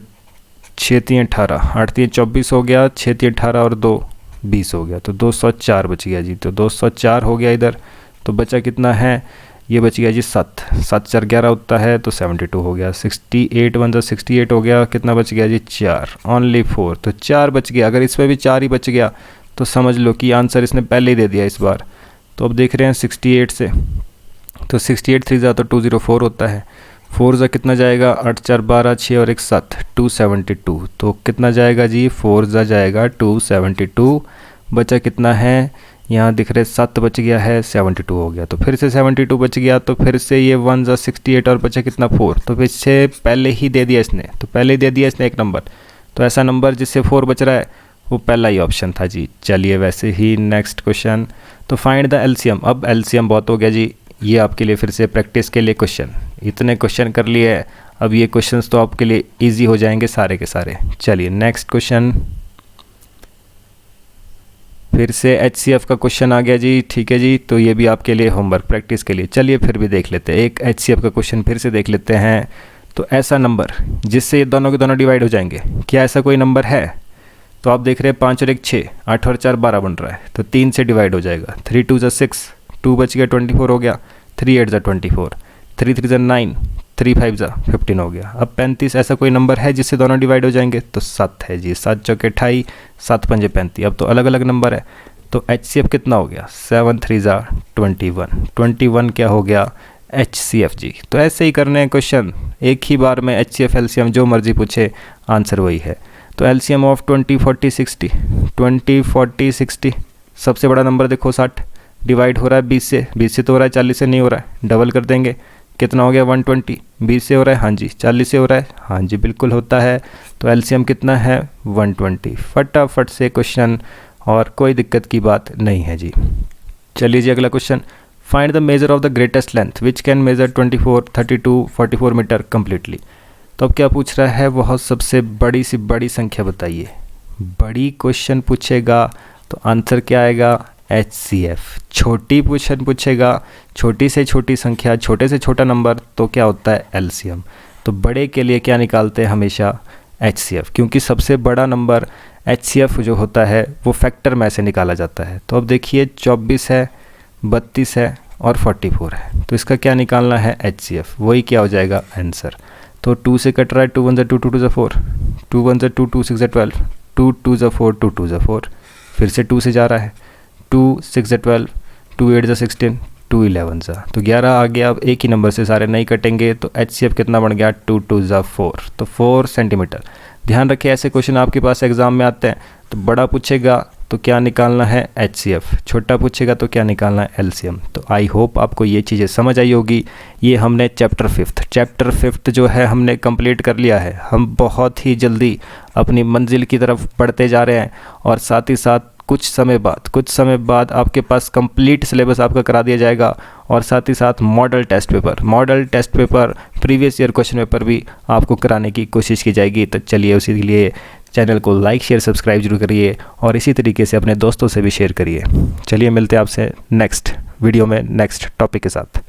[SPEAKER 1] 6 3 18, 8 3 24 हो गया, 6 3 18 और 2 20 हो गया। तो 204 बच गया जी। तो 204 हो गया इधर। तो बचा कितना है? ये बच गया जी 7, 7 4 11 होता है, तो 72 हो गया। 68 1 68 हो गया, कितना बच गया जी? 4, ओनली 4। तो 4 बच गया। अगर इसमें भी 4 ही बच गया तो समझ लो कि आंसर इसने पहले ही दे दिया इस बार। तो अब देख रहे हैं 68 से, तो 68 3 ज़ा तो 204 होता है, 4 ज़ा कितना जाएगा? 8 4 12, 6 और 1 7, 272। तो कितना जाएगा जी? 4 ज़ा जाएगा 272। बचा कितना है? यहाँ दिख रहे 7 बच गया है, 72 हो गया। तो फिर से 72 बच गया, तो फिर से ये 1 ज़ा 68 और बचा कितना? 4। तो फिर से पहले ही दे दिया इसने, तो पहले ही दे दिया इसने एक नंबर। तो ऐसा नंबर जिससे 4 बच रहा है वो पहला ही ऑप्शन था जी। चलिए वैसे ही नेक्स्ट क्वेश्चन, तो फाइंड द एलसीएम। अब एलसीएम बहुत हो गया जी, ये आपके लिए फिर से प्रैक्टिस के लिए क्वेश्चन। इतने क्वेश्चन कर लिए, अब ये क्वेश्चंस तो आपके लिए ईजी हो जाएंगे सारे के सारे। चलिए नेक्स्ट क्वेश्चन, फिर से एचसीएफ का क्वेश्चन आ गया जी, ठीक है जी। तो ये भी आपके लिए होमवर्क प्रैक्टिस के लिए। चलिए फिर भी देख लेते हैं, एक एचसीएफ का क्वेश्चन फिर से देख लेते हैं। तो ऐसा नंबर जिससे ये दोनों के दोनों डिवाइड हो जाएंगे, क्या ऐसा कोई नंबर है? तो आप देख रहे हैं 5 और 1 6, 8 और 4 12 बन रहा है, तो 3 से डिवाइड हो जाएगा। 3 2 ज़ा 6, 2 बच गया, 24 हो गया। 3 8 ज़ा 24, 3 3 ज़ा 9, 3 5 ज़ा 15 हो गया। अब 35 ऐसा कोई नंबर है जिससे दोनों डिवाइड हो जाएंगे? तो 7 है जी। 7 चौके 28, 7 पंजे 35। अब तो अलग अलग नंबर है, तो एचसीएफ कितना हो गया? 7 3 ज़ा 21, 21 क्या हो गया? एचसीएफ जी। तो ऐसे ही करने हैं क्वेश्चन, एक ही बार में एचसीएफ एलसीएम जो मर्जी पूछे, आंसर वही है। तो एलसीएम ऑफ 20 40 60, 20 40 60, सबसे बड़ा नंबर देखो 60, डिवाइड हो रहा है 20 से, 20 से तो हो रहा है, 40 से नहीं हो रहा है, डबल कर देंगे, कितना हो गया 120, 20 से हो रहा है, हाँ जी। 40 से हो रहा है, हाँ जी बिल्कुल होता है। तो एलसीएम कितना है 120। फटाफट से क्वेश्चन, और कोई दिक्कत की बात नहीं है जी। चलिए जी अगला question, find the measure of the greatest length which can measure 24, 32, 44 metre completely. तो अब क्या पूछ रहा है, बहुत सबसे बड़ी सी बड़ी संख्या बताइए। बड़ी क्वेश्चन पूछेगा तो आंसर क्या आएगा, HCF। छोटी क्वेश्चन पूछेगा, छोटी से छोटी संख्या, छोटे से छोटा नंबर, तो क्या होता है LCM। तो बड़े के लिए क्या निकालते हैं हमेशा, HCF, क्योंकि सबसे बड़ा नंबर HCF जो होता है वो फैक्टर में से निकाला जाता है। तो अब देखिए 24 है, 32 है और 44 है, तो इसका क्या निकालना है HCF, वही क्या हो जाएगा आंसर। तो 2 से कट रहा है, 2 1 2 2 2 4, 2 1 2 2 6 12, 2 2 4 2 2 4, फिर से 2 से जा रहा है, 2 6 12, 2 8 16, 2 11 तो 11 आ गया। अब एक ही नंबर से सारे नहीं कटेंगे, तो HCF कितना बन गया, 2 2 4, तो 4 सेंटीमीटर। ध्यान रखिए ऐसे क्वेश्चन आपके पास एग्जाम में आते हैं, तो बड़ा पूछेगा तो क्या निकालना है HCF, छोटा पूछेगा तो क्या निकालना है LCM। तो आई होप आपको ये चीज़ें समझ आई होगी। ये हमने चैप्टर फिफ्थ जो है हमने कंप्लीट कर लिया है। हम बहुत ही जल्दी अपनी मंजिल की तरफ बढ़ते जा रहे हैं, और साथ ही साथ कुछ समय बाद आपके पास कंप्लीट सिलेबस आपका करा दिया जाएगा, और साथ ही साथ model test paper previous year question paper भी आपको कराने की कोशिश की जाएगी। तो चलिए उसी के लिए चैनल को लाइक शेयर सब्सक्राइब जरूर करिए, और इसी तरीके से अपने दोस्तों से भी शेयर करिए। चलिए मिलते हैं आपसे नेक्स्ट वीडियो में नेक्स्ट टॉपिक के साथ।